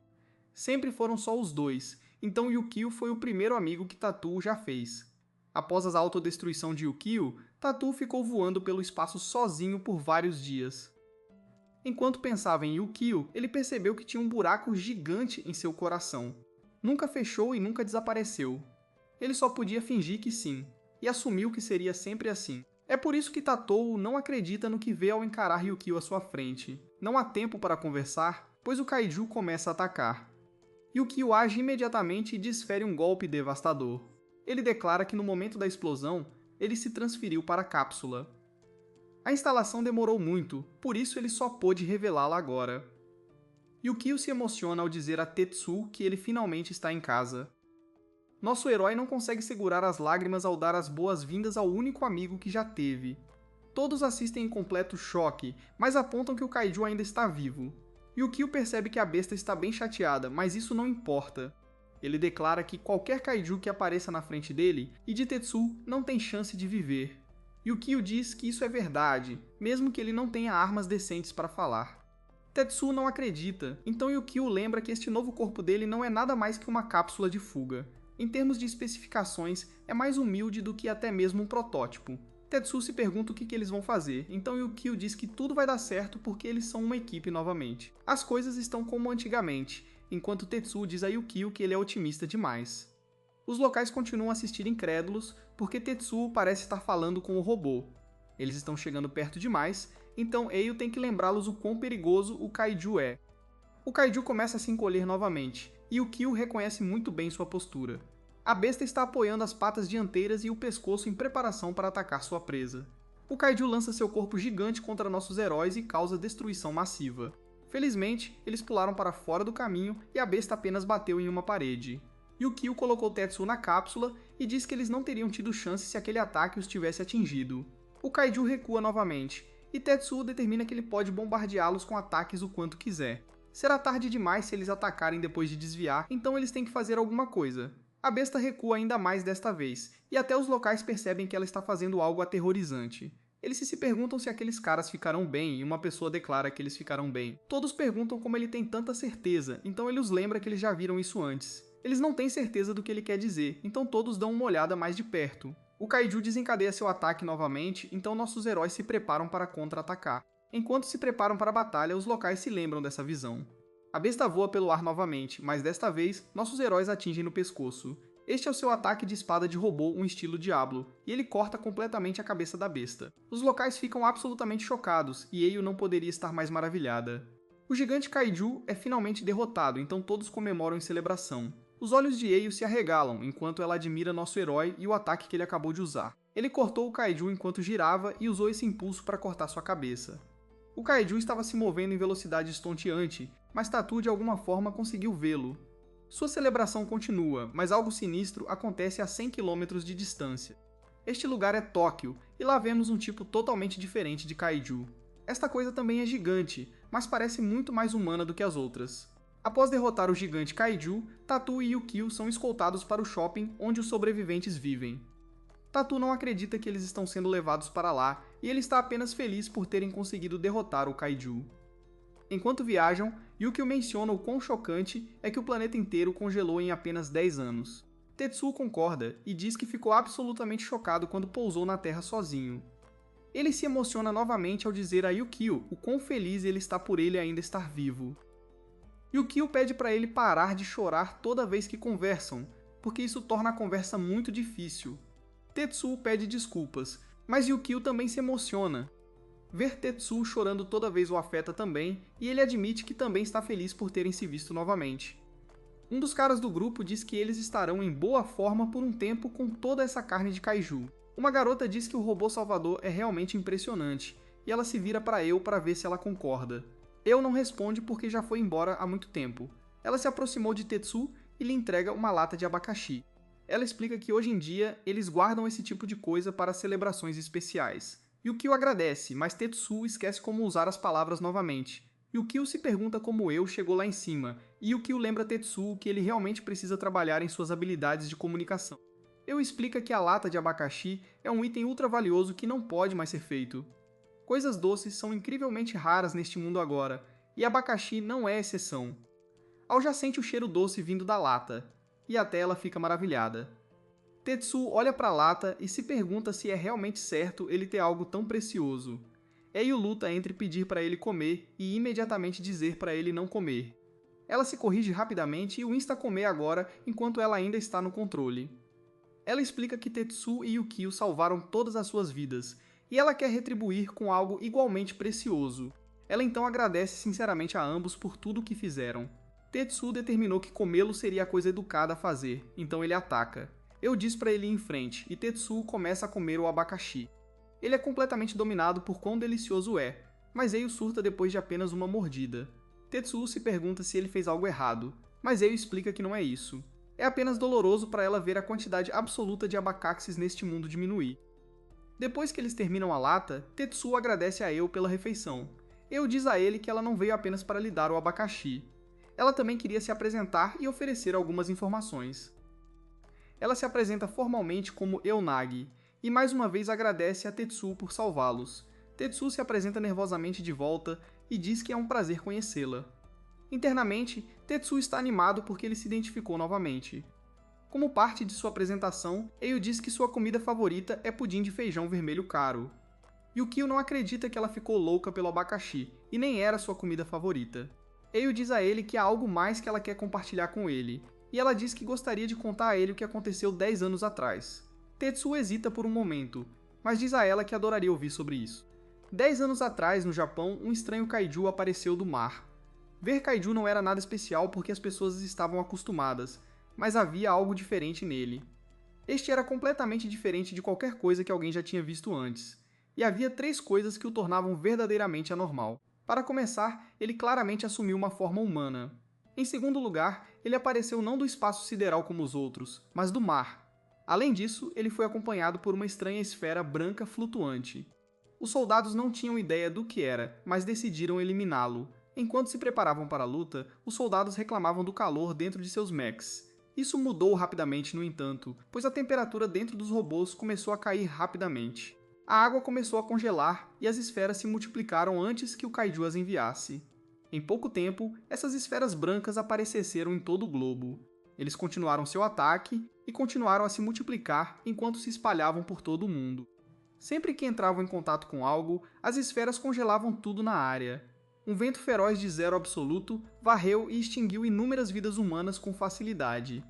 Sempre foram só os dois, então Yukio foi o primeiro amigo que Tatu já fez. Após a autodestruição de Yukio, Tatu ficou voando pelo espaço sozinho por vários dias. Enquanto pensava em Yukio, ele percebeu que tinha um buraco gigante em seu coração. Nunca fechou e nunca desapareceu. Ele só podia fingir que sim, e assumiu que seria sempre assim. É por isso que Tatou não acredita no que vê ao encarar Yukio à sua frente. Não há tempo para conversar, pois o Kaiju começa a atacar. Yukio age imediatamente e desfere um golpe devastador. Ele declara que no momento da explosão, ele se transferiu para a cápsula. A instalação demorou muito, por isso ele só pôde revelá-la agora. Yukio se emociona ao dizer a Tetsu que ele finalmente está em casa. Nosso herói não consegue segurar as lágrimas ao dar as boas-vindas ao único amigo que já teve. Todos assistem em completo choque, mas apontam que o Kaiju ainda está vivo. Yukio percebe que a besta está bem chateada, mas isso não importa. Ele declara que qualquer Kaiju que apareça na frente dele e de Tetsu não tem chance de viver. Yukio diz que isso é verdade, mesmo que ele não tenha armas decentes para falar. Tetsu não acredita, então Yukio lembra que este novo corpo dele não é nada mais que uma cápsula de fuga. Em termos de especificações, é mais humilde do que até mesmo um protótipo. Tetsu se pergunta o que eles vão fazer, então Yukio diz que tudo vai dar certo porque eles são uma equipe novamente. As coisas estão como antigamente, enquanto Tetsu diz a Yukio que ele é otimista demais. Os locais continuam a assistir incrédulos, porque Tetsu parece estar falando com o robô. Eles estão chegando perto demais, então Eio tem que lembrá-los o quão perigoso o Kaiju é. O Kaiju começa a se encolher novamente, e Yukio reconhece muito bem sua postura. A besta está apoiando as patas dianteiras e o pescoço em preparação para atacar sua presa. O Kaiju lança seu corpo gigante contra nossos heróis e causa destruição massiva. Felizmente, eles pularam para fora do caminho e a besta apenas bateu em uma parede. Yukio colocou Tetsu na cápsula e diz que eles não teriam tido chance se aquele ataque os tivesse atingido. O Kaiju recua novamente, e Tetsu determina que ele pode bombardeá-los com ataques o quanto quiser. Será tarde demais se eles atacarem depois de desviar, então eles têm que fazer alguma coisa. A besta recua ainda mais desta vez, e até os locais percebem que ela está fazendo algo aterrorizante. Eles se perguntam se aqueles caras ficarão bem, e uma pessoa declara que eles ficarão bem. Todos perguntam como ele tem tanta certeza, então ele os lembra que eles já viram isso antes. Eles não têm certeza do que ele quer dizer, então todos dão uma olhada mais de perto. O Kaiju desencadeia seu ataque novamente, então nossos heróis se preparam para contra-atacar. Enquanto se preparam para a batalha, os locais se lembram dessa visão. A besta voa pelo ar novamente, mas desta vez, nossos heróis atingem no pescoço. Este é o seu ataque de espada de robô, um estilo Diablo, e ele corta completamente a cabeça da besta. Os locais ficam absolutamente chocados, e Eio não poderia estar mais maravilhada. O gigante Kaiju é finalmente derrotado, então todos comemoram em celebração. Os olhos de Eio se arregalam, enquanto ela admira nosso herói e o ataque que ele acabou de usar. Ele cortou o Kaiju enquanto girava e usou esse impulso para cortar sua cabeça. O Kaiju estava se movendo em velocidade estonteante, mas Tatu de alguma forma conseguiu vê-lo. Sua celebração continua, mas algo sinistro acontece a 100 km de distância. Este lugar é Tóquio, e lá vemos um tipo totalmente diferente de Kaiju. Esta coisa também é gigante, mas parece muito mais humana do que as outras. Após derrotar o gigante Kaiju, Tatu e Yukio são escoltados para o shopping onde os sobreviventes vivem. Tatu não acredita que eles estão sendo levados para lá, e ele está apenas feliz por terem conseguido derrotar o Kaiju. Enquanto viajam, Yukio menciona o quão chocante é que o planeta inteiro congelou em apenas 10 anos. Tetsu concorda e diz que ficou absolutamente chocado quando pousou na Terra sozinho. Ele se emociona novamente ao dizer a Yukio o quão feliz ele está por ele ainda estar vivo. Yukio pede para ele parar de chorar toda vez que conversam, porque isso torna a conversa muito difícil. Tetsu pede desculpas, mas Yukio também se emociona. Ver Tetsu chorando toda vez o afeta também, e ele admite que também está feliz por terem se visto novamente. Um dos caras do grupo diz que eles estarão em boa forma por um tempo com toda essa carne de Kaiju. Uma garota diz que o robô salvador é realmente impressionante, e ela se vira para Eu para ver se ela concorda. Eu não responde porque já foi embora há muito tempo. Ela se aproximou de Tetsu e lhe entrega uma lata de abacaxi. Ela explica que hoje em dia eles guardam esse tipo de coisa para celebrações especiais. Yukio agradece, mas Tetsu esquece como usar as palavras novamente. Yukio se pergunta como Eu chegou lá em cima, e Yukio lembra Tetsu que ele realmente precisa trabalhar em suas habilidades de comunicação. Eu explica que a lata de abacaxi é um item ultra valioso que não pode mais ser feito. Coisas doces são incrivelmente raras neste mundo agora, e abacaxi não é exceção. Ao já sente o cheiro doce vindo da lata, e até ela fica maravilhada. Tetsu olha para a lata e se pergunta se é realmente certo ele ter algo tão precioso. Eio luta entre pedir para ele comer e imediatamente dizer para ele não comer. Ela se corrige rapidamente e o insta a comer agora enquanto ela ainda está no controle. Ela explica que Tetsu e Yukio salvaram todas as suas vidas, e ela quer retribuir com algo igualmente precioso. Ela então agradece sinceramente a ambos por tudo o que fizeram. Tetsu determinou que comê-lo seria a coisa educada a fazer, então ele ataca. Eu diz para ele ir em frente, e Tetsu começa a comer o abacaxi. Ele é completamente dominado por quão delicioso é, mas Eio surta depois de apenas uma mordida. Tetsu se pergunta se ele fez algo errado, mas Eio explica que não é isso. É apenas doloroso para ela ver a quantidade absoluta de abacaxis neste mundo diminuir. Depois que eles terminam a lata, Tetsu agradece a Eu pela refeição. Eu diz a ele que ela não veio apenas para lhe dar o abacaxi. Ela também queria se apresentar e oferecer algumas informações. Ela se apresenta formalmente como Eunagi, e mais uma vez agradece a Tetsu por salvá-los. Tetsu se apresenta nervosamente de volta e diz que é um prazer conhecê-la. Internamente, Tetsu está animado porque ele se identificou novamente. Como parte de sua apresentação, Eio diz que sua comida favorita é pudim de feijão vermelho caro. Yukio não acredita que ela ficou louca pelo abacaxi, e nem era sua comida favorita. Eio diz a ele que há algo mais que ela quer compartilhar com ele, e ela diz que gostaria de contar a ele o que aconteceu 10 anos atrás. Tetsu hesita por um momento, mas diz a ela que adoraria ouvir sobre isso. 10 anos atrás, no Japão, um estranho kaiju apareceu do mar. Ver kaiju não era nada especial porque as pessoas estavam acostumadas, mas havia algo diferente nele. Este era completamente diferente de qualquer coisa que alguém já tinha visto antes, e havia 3 coisas que o tornavam verdadeiramente anormal. Para começar, ele claramente assumiu uma forma humana. Em segundo lugar, ele apareceu não do espaço sideral como os outros, mas do mar. Além disso, ele foi acompanhado por uma estranha esfera branca flutuante. Os soldados não tinham ideia do que era, mas decidiram eliminá-lo. Enquanto se preparavam para a luta, os soldados reclamavam do calor dentro de seus mechs. Isso mudou rapidamente, no entanto, pois a temperatura dentro dos robôs começou a cair rapidamente. A água começou a congelar e as esferas se multiplicaram antes que o kaiju as enviasse. Em pouco tempo, essas esferas brancas apareceram em todo o globo. Eles continuaram seu ataque e continuaram a se multiplicar enquanto se espalhavam por todo o mundo. Sempre que entravam em contato com algo, as esferas congelavam tudo na área. Um vento feroz de zero absoluto varreu e extinguiu inúmeras vidas humanas com facilidade.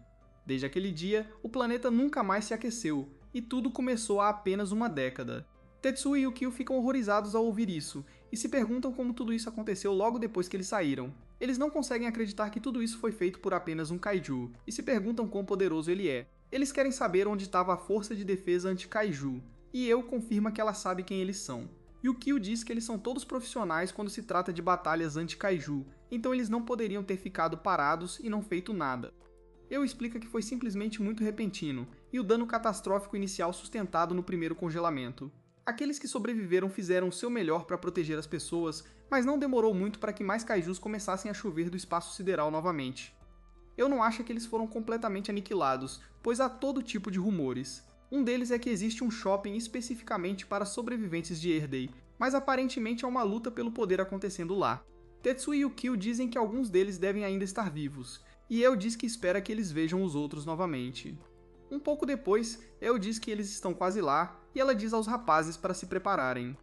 Desde aquele dia, o planeta nunca mais se aqueceu, e tudo começou há apenas uma década. Tetsu e Yukio ficam horrorizados ao ouvir isso, e se perguntam como tudo isso aconteceu logo depois que eles saíram. Eles não conseguem acreditar que tudo isso foi feito por apenas um kaiju, e se perguntam quão poderoso ele é. Eles querem saber onde estava a força de defesa anti-kaiju, e Eu confirma que ela sabe quem eles são. Yukio diz que eles são todos profissionais quando se trata de batalhas anti-kaiju, então eles não poderiam ter ficado parados e não feito nada. Eu explica que foi simplesmente muito repentino, e o dano catastrófico inicial sustentado no primeiro congelamento. Aqueles que sobreviveram fizeram o seu melhor para proteger as pessoas, mas não demorou muito para que mais kaijus começassem a chover do espaço sideral novamente. Eu não acho que eles foram completamente aniquilados, pois há todo tipo de rumores. Um deles é que existe um shopping especificamente para sobreviventes de Erdei, mas aparentemente há uma luta pelo poder acontecendo lá. Tetsu e Yukio dizem que alguns deles devem ainda estar vivos, e Eu diz que espera que eles vejam os outros novamente. Um pouco depois, Eu diz que eles estão quase lá, e ela diz aos rapazes para se prepararem.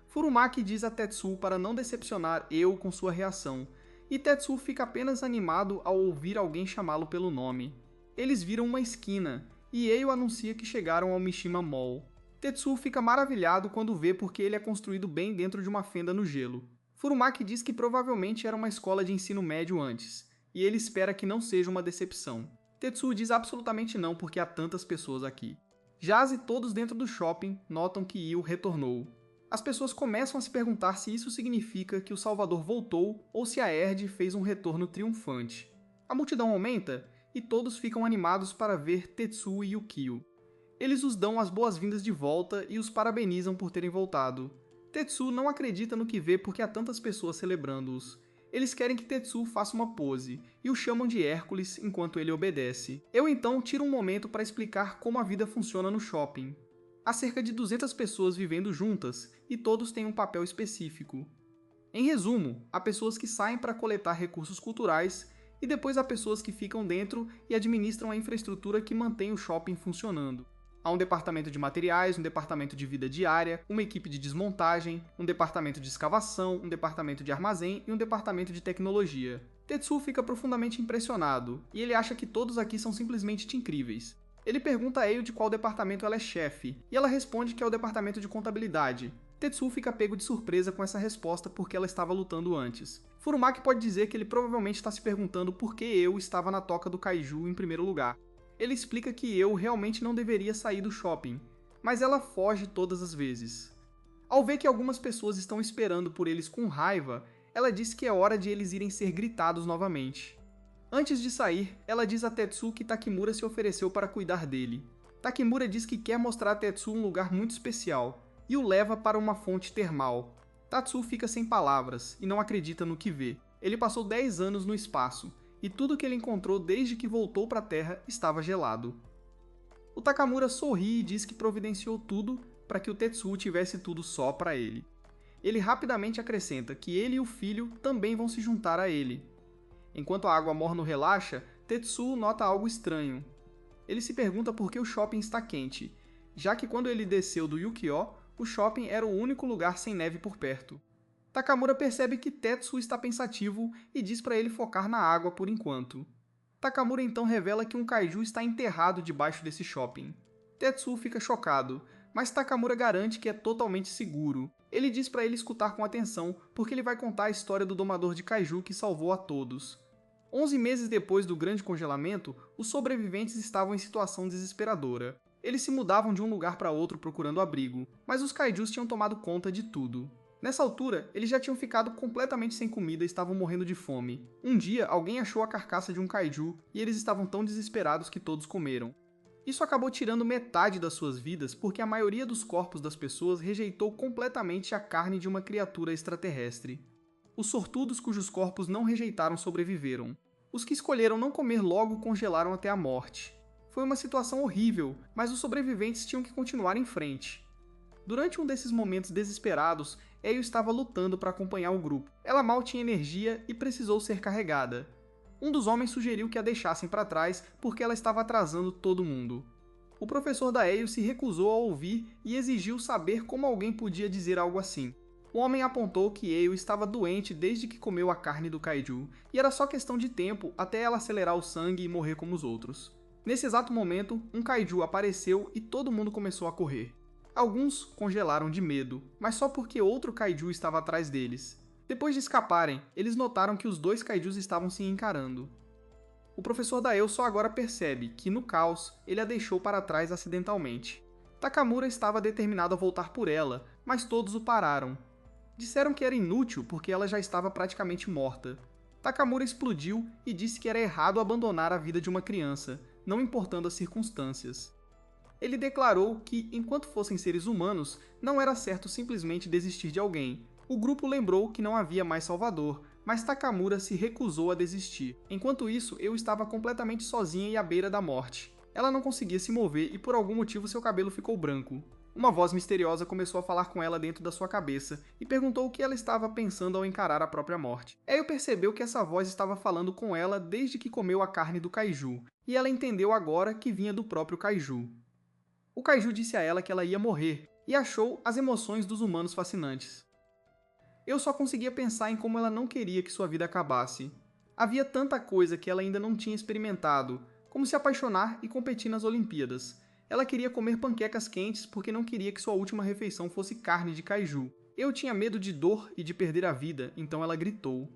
Furumaki diz a Tetsu para não decepcionar Eu com sua reação, e Tetsu fica apenas animado ao ouvir alguém chamá-lo pelo nome. Eles viram uma esquina, e Eio anuncia que chegaram ao Mishima Mall. Tetsu fica maravilhado quando vê porque ele é construído bem dentro de uma fenda no gelo. Furumaki diz que provavelmente era uma escola de ensino médio antes, e ele espera que não seja uma decepção. Tetsu diz absolutamente não porque há tantas pessoas aqui. Jaz e todos dentro do shopping notam que Io retornou. As pessoas começam a se perguntar se isso significa que o Salvador voltou ou se a Erd fez um retorno triunfante. A multidão aumenta e todos ficam animados para ver Tetsu e Yukio. Eles os dão as boas-vindas de volta e os parabenizam por terem voltado. Tetsu não acredita no que vê porque há tantas pessoas celebrando-os. Eles querem que Tetsu faça uma pose, e o chamam de Hércules enquanto ele obedece. Eu então tiro um momento para explicar como a vida funciona no shopping. Há cerca de 200 pessoas vivendo juntas, e todos têm um papel específico. Em resumo, há pessoas que saem para coletar recursos culturais, e depois há pessoas que ficam dentro e administram a infraestrutura que mantém o shopping funcionando. Há um departamento de materiais, um departamento de vida diária, uma equipe de desmontagem, um departamento de escavação, um departamento de armazém e um departamento de tecnologia. Tetsuo fica profundamente impressionado, e ele acha que todos aqui são simplesmente incríveis. Ele pergunta a Eio de qual departamento ela é chefe, e ela responde que é o departamento de contabilidade. Tetsuo fica pego de surpresa com essa resposta porque ela estava lutando antes. Furumaki pode dizer que ele provavelmente está se perguntando por que Eio estava na toca do kaiju em primeiro lugar. Ele explica que Eio realmente não deveria sair do shopping, mas ela foge todas as vezes. Ao ver que algumas pessoas estão esperando por eles com raiva, ela diz que é hora de eles irem ser gritados novamente. Antes de sair, ela diz a Tetsuo que Takemura se ofereceu para cuidar dele. Takemura diz que quer mostrar a Tetsuo um lugar muito especial, e o leva para uma fonte termal. Tatsuo fica sem palavras, e não acredita no que vê. Ele passou 10 anos no espaço, e tudo que ele encontrou desde que voltou para a Terra estava gelado. O Takamura sorri e diz que providenciou tudo para que o Tetsuo tivesse tudo só para ele. Ele rapidamente acrescenta que ele e o filho também vão se juntar a ele. Enquanto a água morna relaxa, Tetsuo nota algo estranho. Ele se pergunta por que o shopping está quente, já que quando ele desceu do Yukio, o shopping era o único lugar sem neve por perto. Takamura percebe que Tetsuo está pensativo e diz para ele focar na água por enquanto. Takamura então revela que um kaiju está enterrado debaixo desse shopping. Tetsuo fica chocado, mas Takamura garante que é totalmente seguro. Ele diz para ele escutar com atenção, porque ele vai contar a história do domador de kaiju que salvou a todos. 11 meses depois do grande congelamento, os sobreviventes estavam em situação desesperadora. Eles se mudavam de um lugar para outro procurando abrigo, mas os kaijus tinham tomado conta de tudo. Nessa altura, eles já tinham ficado completamente sem comida e estavam morrendo de fome. Um dia, alguém achou a carcaça de um kaiju e eles estavam tão desesperados que todos comeram. Isso acabou tirando metade das suas vidas porque a maioria dos corpos das pessoas rejeitou completamente a carne de uma criatura extraterrestre. Os sortudos cujos corpos não rejeitaram sobreviveram. Os que escolheram não comer logo congelaram até a morte. Foi uma situação horrível, mas os sobreviventes tinham que continuar em frente. Durante um desses momentos desesperados, Eio estava lutando para acompanhar o grupo. Ela mal tinha energia e precisou ser carregada. Um dos homens sugeriu que a deixassem para trás porque ela estava atrasando todo mundo. O professor da Eio se recusou a ouvir e exigiu saber como alguém podia dizer algo assim. O homem apontou que Eio estava doente desde que comeu a carne do kaiju, e era só questão de tempo até ela acelerar o sangue e morrer como os outros. Nesse exato momento, um kaiju apareceu e todo mundo começou a correr. Alguns congelaram de medo, mas só porque outro kaiju estava atrás deles. Depois de escaparem, eles notaram que os dois kaijus estavam se encarando. O professor Dael só agora percebe que, no caos, ele a deixou para trás acidentalmente. Takamura estava determinado a voltar por ela, mas todos o pararam. Disseram que era inútil porque ela já estava praticamente morta. Takamura explodiu e disse que era errado abandonar a vida de uma criança, não importando as circunstâncias. Ele declarou que, enquanto fossem seres humanos, não era certo simplesmente desistir de alguém. O grupo lembrou que não havia mais salvador, mas Takamura se recusou a desistir. Enquanto isso, eu estava completamente sozinha e à beira da morte. Ela não conseguia se mover e por algum motivo seu cabelo ficou branco. Uma voz misteriosa começou a falar com ela dentro da sua cabeça e perguntou o que ela estava pensando ao encarar a própria morte. Eio percebeu que essa voz estava falando com ela desde que comeu a carne do kaiju, e ela entendeu agora que vinha do próprio kaiju. O kaiju disse a ela que ela ia morrer, e achou as emoções dos humanos fascinantes. Eu só conseguia pensar em como ela não queria que sua vida acabasse. Havia tanta coisa que ela ainda não tinha experimentado, como se apaixonar e competir nas Olimpíadas. Ela queria comer panquecas quentes porque não queria que sua última refeição fosse carne de kaiju. Eu tinha medo de dor e de perder a vida, então ela gritou.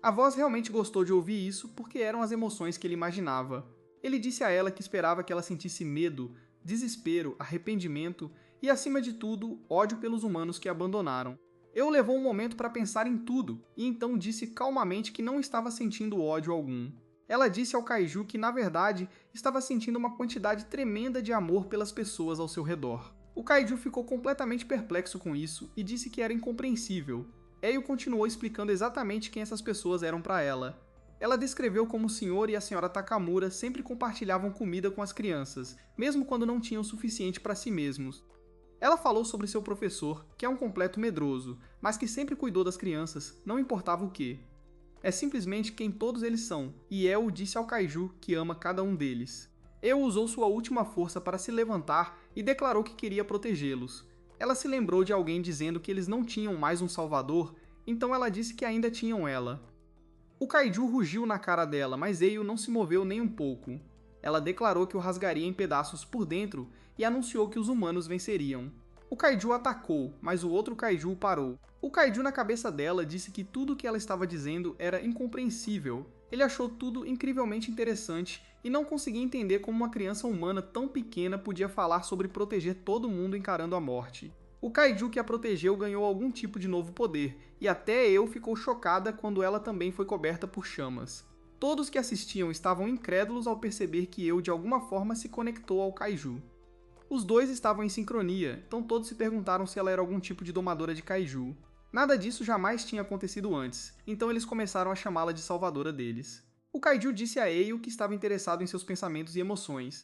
A voz realmente gostou de ouvir isso porque eram as emoções que ele imaginava. Ele disse a ela que esperava que ela sentisse medo, desespero, arrependimento e, acima de tudo, ódio pelos humanos que a abandonaram. Eu levou um momento para pensar em tudo e então disse calmamente que não estava sentindo ódio algum. Ela disse ao kaiju que, na verdade, estava sentindo uma quantidade tremenda de amor pelas pessoas ao seu redor. O kaiju ficou completamente perplexo com isso e disse que era incompreensível. Eio continuou explicando exatamente quem essas pessoas eram para ela. Ela descreveu como o senhor e a senhora Takamura sempre compartilhavam comida com as crianças, mesmo quando não tinham o suficiente para si mesmos. Ela falou sobre seu professor, que é um completo medroso, mas que sempre cuidou das crianças, não importava o que. É simplesmente quem todos eles são, e El disse ao Kaiju que ama cada um deles. El usou sua última força para se levantar e declarou que queria protegê-los. Ela se lembrou de alguém dizendo que eles não tinham mais um salvador, então ela disse que ainda tinham ela. O Kaiju rugiu na cara dela, mas Eio não se moveu nem um pouco. Ela declarou que o rasgaria em pedaços por dentro e anunciou que os humanos venceriam. O Kaiju atacou, mas o outro Kaiju o parou. O Kaiju na cabeça dela disse que tudo o que ela estava dizendo era incompreensível. Ele achou tudo incrivelmente interessante e não conseguia entender como uma criança humana tão pequena podia falar sobre proteger todo mundo encarando a morte. O Kaiju que a protegeu ganhou algum tipo de novo poder, e até eu ficou chocada quando ela também foi coberta por chamas. Todos que assistiam estavam incrédulos ao perceber que eu de alguma forma se conectou ao Kaiju. Os dois estavam em sincronia, então todos se perguntaram se ela era algum tipo de domadora de Kaiju. Nada disso jamais tinha acontecido antes, então eles começaram a chamá-la de salvadora deles. O Kaiju disse a Eio que estava interessado em seus pensamentos e emoções.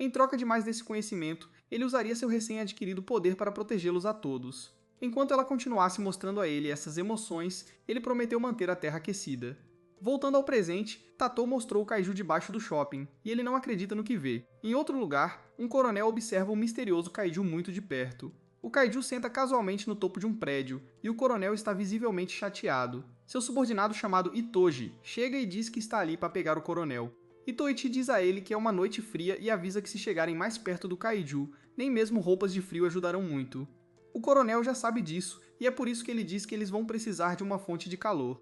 Em troca de mais desse conhecimento, ele usaria seu recém-adquirido poder para protegê-los a todos. Enquanto ela continuasse mostrando a ele essas emoções, ele prometeu manter a Terra aquecida. Voltando ao presente, Tatou mostrou o Kaiju debaixo do shopping, e ele não acredita no que vê. Em outro lugar, um coronel observa um misterioso Kaiju muito de perto. O Kaiju senta casualmente no topo de um prédio, e o coronel está visivelmente chateado. Seu subordinado chamado Itoji chega e diz que está ali para pegar o coronel. Itoichi diz a ele que é uma noite fria e avisa que se chegarem mais perto do Kaiju, nem mesmo roupas de frio ajudarão muito. O coronel já sabe disso, e é por isso que ele diz que eles vão precisar de uma fonte de calor.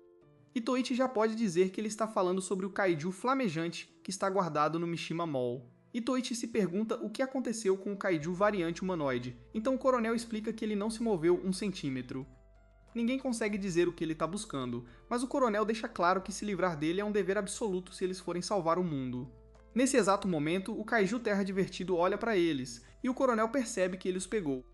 Itoichi já pode dizer que ele está falando sobre o Kaiju flamejante que está guardado no Mishima Mall. Itoichi se pergunta o que aconteceu com o Kaiju variante humanoide, então o coronel explica que ele não se moveu 1 centímetro. Ninguém consegue dizer o que ele está buscando, mas o coronel deixa claro que se livrar dele é um dever absoluto se eles forem salvar o mundo. Nesse exato momento, o Kaiju Terra Divertido olha para eles, e o coronel percebe que ele os pegou.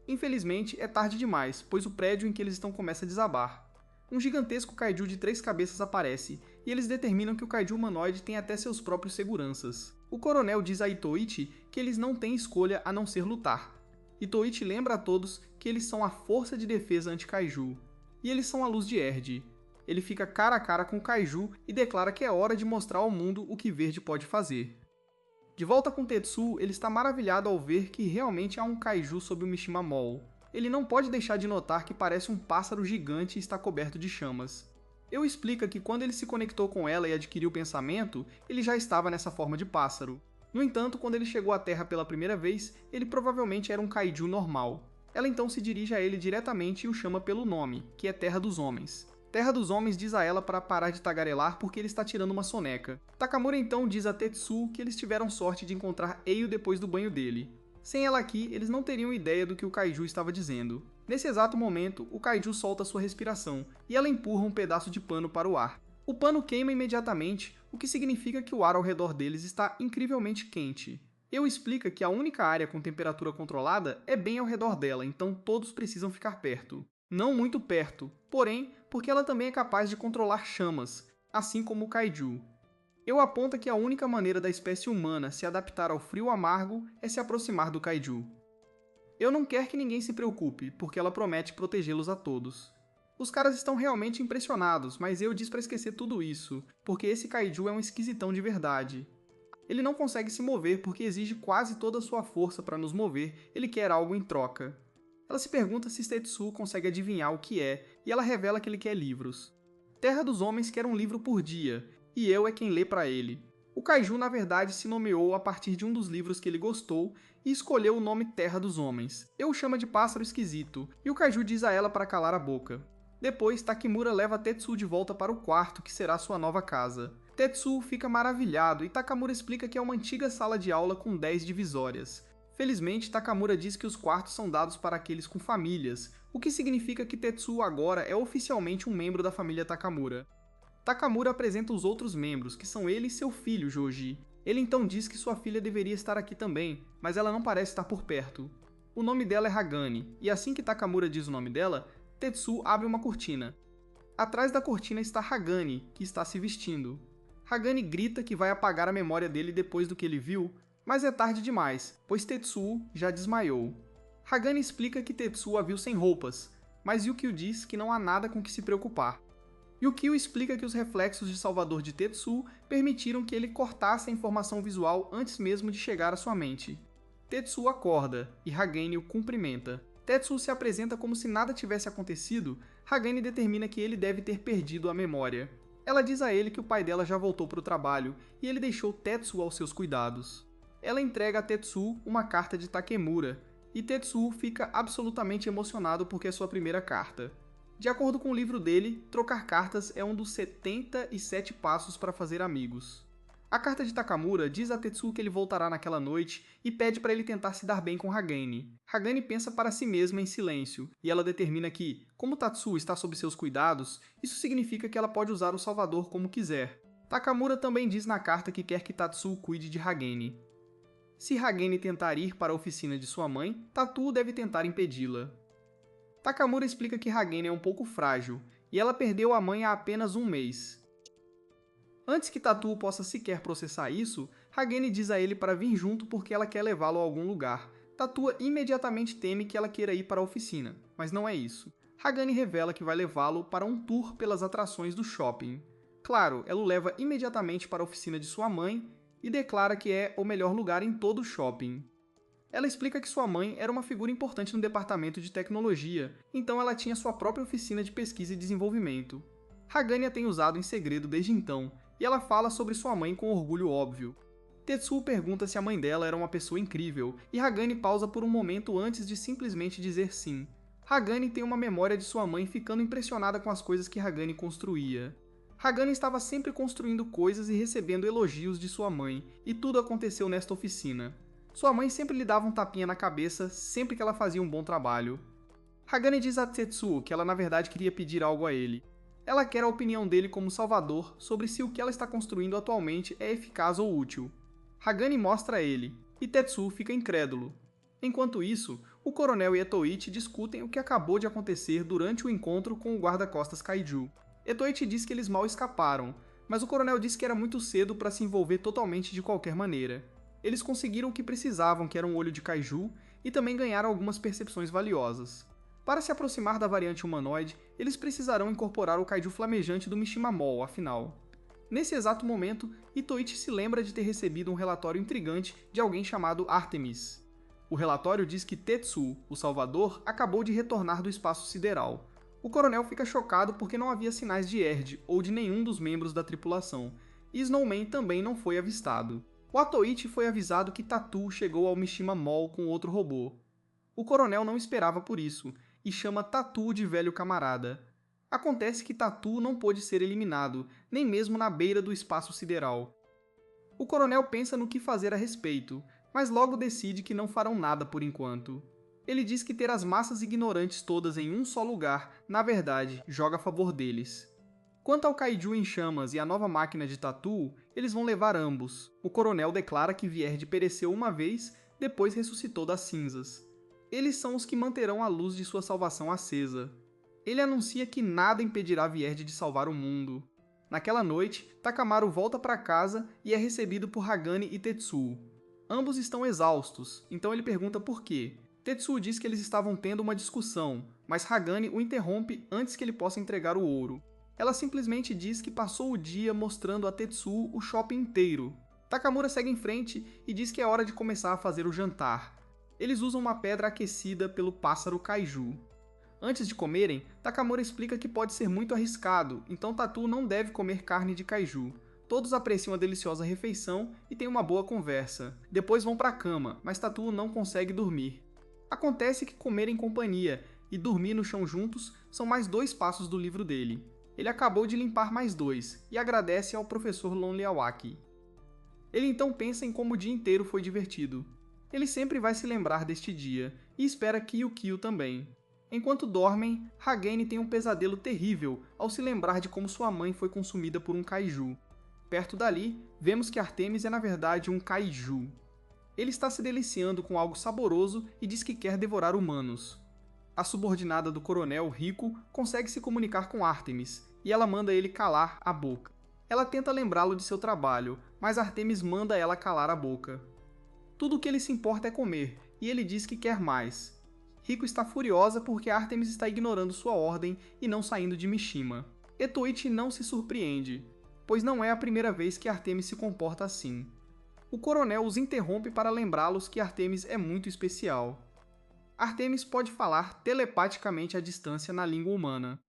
Infelizmente, é tarde demais, pois o prédio em que eles estão começa a desabar. Um gigantesco Kaiju de 3 cabeças aparece, e eles determinam que o Kaiju humanoide tem até seus próprios seguranças. O coronel diz a Itoichi que eles não têm escolha a não ser lutar. Itoichi lembra a todos que eles são a força de defesa anti-Kaiju, e eles são a luz de Erd. Ele fica cara a cara com o Kaiju e declara que é hora de mostrar ao mundo o que Verde pode fazer. De volta com Tetsuo, ele está maravilhado ao ver que realmente há um Kaiju sob o Mishima Mall. Ele não pode deixar de notar que parece um pássaro gigante e está coberto de chamas. Eu explica que quando ele se conectou com ela e adquiriu o pensamento, ele já estava nessa forma de pássaro. No entanto, quando ele chegou à Terra pela primeira vez, ele provavelmente era um Kaiju normal. Ela então se dirige a ele diretamente e o chama pelo nome, que é Terra dos Homens. Terra dos Homens diz a ela para parar de tagarelar porque ele está tirando uma soneca. Takamura então diz a Tetsuo que eles tiveram sorte de encontrar Eio depois do banho dele. Sem ela aqui, eles não teriam ideia do que o Kaiju estava dizendo. Nesse exato momento, o Kaiju solta sua respiração, e ela empurra um pedaço de pano para o ar. O pano queima imediatamente, o que significa que o ar ao redor deles está incrivelmente quente. Eu explica que a única área com temperatura controlada é bem ao redor dela, então todos precisam ficar perto. Não muito perto, porém, porque ela também é capaz de controlar chamas, assim como o Kaiju. Eu aponta que a única maneira da espécie humana se adaptar ao frio amargo é se aproximar do Kaiju. Eu não quero que ninguém se preocupe, porque ela promete protegê-los a todos. Os caras estão realmente impressionados, mas eu disse para esquecer tudo isso, porque esse Kaiju é um esquisitão de verdade. Ele não consegue se mover porque exige quase toda a sua força para nos mover, ele quer algo em troca. Ela se pergunta se Tetsuo consegue adivinhar o que é, e ela revela que ele quer livros. Terra dos Homens quer um livro por dia, e eu é quem lê para ele. O Kaiju, na verdade, se nomeou a partir de um dos livros que ele gostou e escolheu o nome Terra dos Homens. Eu o chamo de Pássaro Esquisito, e o Kaiju diz a ela para calar a boca. Depois, Takemura leva Tetsuo de volta para o quarto, que será sua nova casa. Tetsuo fica maravilhado e Takamura explica que é uma antiga sala de aula com 10 divisórias. Felizmente, Takamura diz que os quartos são dados para aqueles com famílias, o que significa que Tetsuo agora é oficialmente um membro da família Takamura. Takamura apresenta os outros membros, que são ele e seu filho, Joji. Ele então diz que sua filha deveria estar aqui também, mas ela não parece estar por perto. O nome dela é Hagane, e assim que Takamura diz o nome dela, Tetsuo abre uma cortina. Atrás da cortina está Hagane, que está se vestindo. Hagane grita que vai apagar a memória dele depois do que ele viu, mas é tarde demais, pois Tetsuo já desmaiou. Hagane explica que Tetsuo a viu sem roupas, mas Yukio diz que não há nada com que se preocupar. Yukio explica que os reflexos de Salvador de Tetsuo permitiram que ele cortasse a informação visual antes mesmo de chegar à sua mente. Tetsuo acorda, e Hagane o cumprimenta. Tetsuo se apresenta como se nada tivesse acontecido. Hagane determina que ele deve ter perdido a memória. Ela diz a ele que o pai dela já voltou para o trabalho, e ele deixou Tetsuo aos seus cuidados. Ela entrega a Tetsuo uma carta de Takemura, e Tetsuo fica absolutamente emocionado porque é sua primeira carta. De acordo com o livro dele, trocar cartas é um dos 77 passos para fazer amigos. A carta de Takamura diz a Tetsuo que ele voltará naquela noite e pede para ele tentar se dar bem com Hagane. Hagane pensa para si mesma em silêncio, e ela determina que, como Tatsuo está sob seus cuidados, isso significa que ela pode usar o Salvador como quiser. Takamura também diz na carta que quer que Tatsuo cuide de Hagane. Se Hagane tentar ir para a oficina de sua mãe, Tatsuo deve tentar impedi-la. Takamura explica que Hagane é um pouco frágil, e ela perdeu a mãe há apenas um mês. Antes que Tatsuo possa sequer processar isso, Hagane diz a ele para vir junto porque ela quer levá-lo a algum lugar. Tatsuo imediatamente teme que ela queira ir para a oficina, mas não é isso. Hagane revela que vai levá-lo para um tour pelas atrações do shopping. Claro, ela o leva imediatamente para a oficina de sua mãe e declara que é o melhor lugar em todo o shopping. Ela explica que sua mãe era uma figura importante no departamento de tecnologia, então ela tinha sua própria oficina de pesquisa e desenvolvimento. Hagane a tem usado em segredo desde então, e ela fala sobre sua mãe com orgulho óbvio. Tetsuo pergunta se a mãe dela era uma pessoa incrível, e Hagane pausa por um momento antes de simplesmente dizer sim. Hagane tem uma memória de sua mãe ficando impressionada com as coisas que Hagane construía. Hagane estava sempre construindo coisas e recebendo elogios de sua mãe, e tudo aconteceu nesta oficina. Sua mãe sempre lhe dava um tapinha na cabeça sempre que ela fazia um bom trabalho. Hagane diz a Tetsuo que ela na verdade queria pedir algo a ele. Ela quer a opinião dele como salvador sobre se o que ela está construindo atualmente é eficaz ou útil. Hagane mostra a ele, e Tetsuo fica incrédulo. Enquanto isso, o coronel e Etoichi discutem o que acabou de acontecer durante o encontro com o guarda-costas Kaiju. Etoichi diz que eles mal escaparam, mas o coronel diz que era muito cedo para se envolver totalmente de qualquer maneira. Eles conseguiram o que precisavam, que era um olho de Kaiju, e também ganharam algumas percepções valiosas. Para se aproximar da variante humanoide, eles precisarão incorporar o Kaiju flamejante do Mishima Mall, afinal. Nesse exato momento, Itoichi se lembra de ter recebido um relatório intrigante de alguém chamado Artemis. O relatório diz que Tetsuo, o Salvador, acabou de retornar do espaço sideral. O coronel fica chocado porque não havia sinais de Erd ou de nenhum dos membros da tripulação, e Snowman também não foi avistado. O Atoichi foi avisado que Tatsuo chegou ao Mishima Mall com outro robô. O coronel não esperava por isso, e chama Tatsuo de velho camarada. Acontece que Tatsuo não pôde ser eliminado, nem mesmo na beira do espaço sideral. O coronel pensa no que fazer a respeito, mas logo decide que não farão nada por enquanto. Ele diz que ter as massas ignorantes todas em um só lugar, na verdade, joga a favor deles. Quanto ao Kaiju em chamas e a nova máquina de Tatsuo, eles vão levar ambos. O coronel declara que Vierd pereceu uma vez, depois ressuscitou das cinzas. Eles são os que manterão a luz de sua salvação acesa. Ele anuncia que nada impedirá Vierd de salvar o mundo. Naquela noite, Takamaru volta para casa e é recebido por Hagane e Tetsuo. Ambos estão exaustos, então ele pergunta por quê. Tetsuo diz que eles estavam tendo uma discussão, mas Hagane o interrompe antes que ele possa entregar o ouro. Ela simplesmente diz que passou o dia mostrando a Tetsuo o shopping inteiro. Takamura segue em frente e diz que é hora de começar a fazer o jantar. Eles usam uma pedra aquecida pelo pássaro Kaiju. Antes de comerem, Takamura explica que pode ser muito arriscado, então Tatsuo não deve comer carne de Kaiju. Todos apreciam a deliciosa refeição e têm uma boa conversa. Depois vão para a cama, mas Tatsuo não consegue dormir. Acontece que comer em companhia e dormir no chão juntos são mais 2 passos do livro dele. Ele acabou de limpar mais 2 e agradece ao professor Lonliawaki. Ele então pensa em como o dia inteiro foi divertido. Ele sempre vai se lembrar deste dia e espera que Yukio também. Enquanto dormem, Hagane tem um pesadelo terrível ao se lembrar de como sua mãe foi consumida por um Kaiju. Perto dali, vemos que Artemis é na verdade um Kaiju. Ele está se deliciando com algo saboroso e diz que quer devorar humanos. A subordinada do coronel, Rico, consegue se comunicar com Artemis, e ela manda ele calar a boca. Ela tenta lembrá-lo de seu trabalho, mas Artemis manda ela calar a boca. Tudo o que ele se importa é comer, e ele diz que quer mais. Riko está furiosa porque Artemis está ignorando sua ordem e não saindo de Mishima. Etoichi não se surpreende, pois não é a primeira vez que Artemis se comporta assim. O coronel os interrompe para lembrá-los que Artemis é muito especial. Artemis pode falar telepaticamente à distância na língua humana.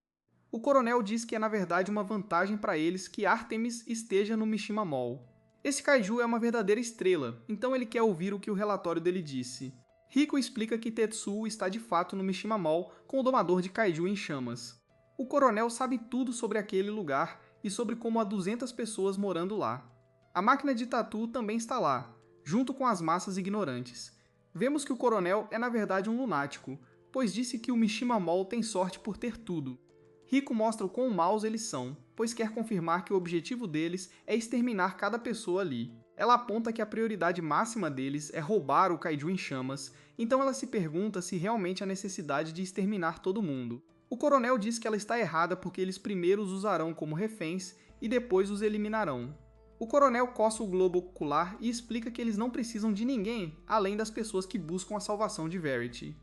O coronel diz que é na verdade uma vantagem para eles que Artemis esteja no Mishima Mall. Esse kaiju é uma verdadeira estrela, então ele quer ouvir o que o relatório dele disse. Riko explica que Tetsuo está de fato no Mishima Mall com o domador de kaiju em chamas. O coronel sabe tudo sobre aquele lugar e sobre como há 200 pessoas morando lá. A máquina de tatu também está lá, junto com as massas ignorantes. Vemos que o coronel é na verdade um lunático, pois disse que o Mishima Mall tem sorte por ter tudo. Riko mostra o quão maus eles são, pois quer confirmar que o objetivo deles é exterminar cada pessoa ali. Ela aponta que a prioridade máxima deles é roubar o kaiju em chamas, então ela se pergunta se realmente há necessidade de exterminar todo mundo. O coronel diz que ela está errada porque eles primeiro os usarão como reféns e depois os eliminarão. O coronel coça o globo ocular e explica que eles não precisam de ninguém além das pessoas que buscam a salvação de Verity.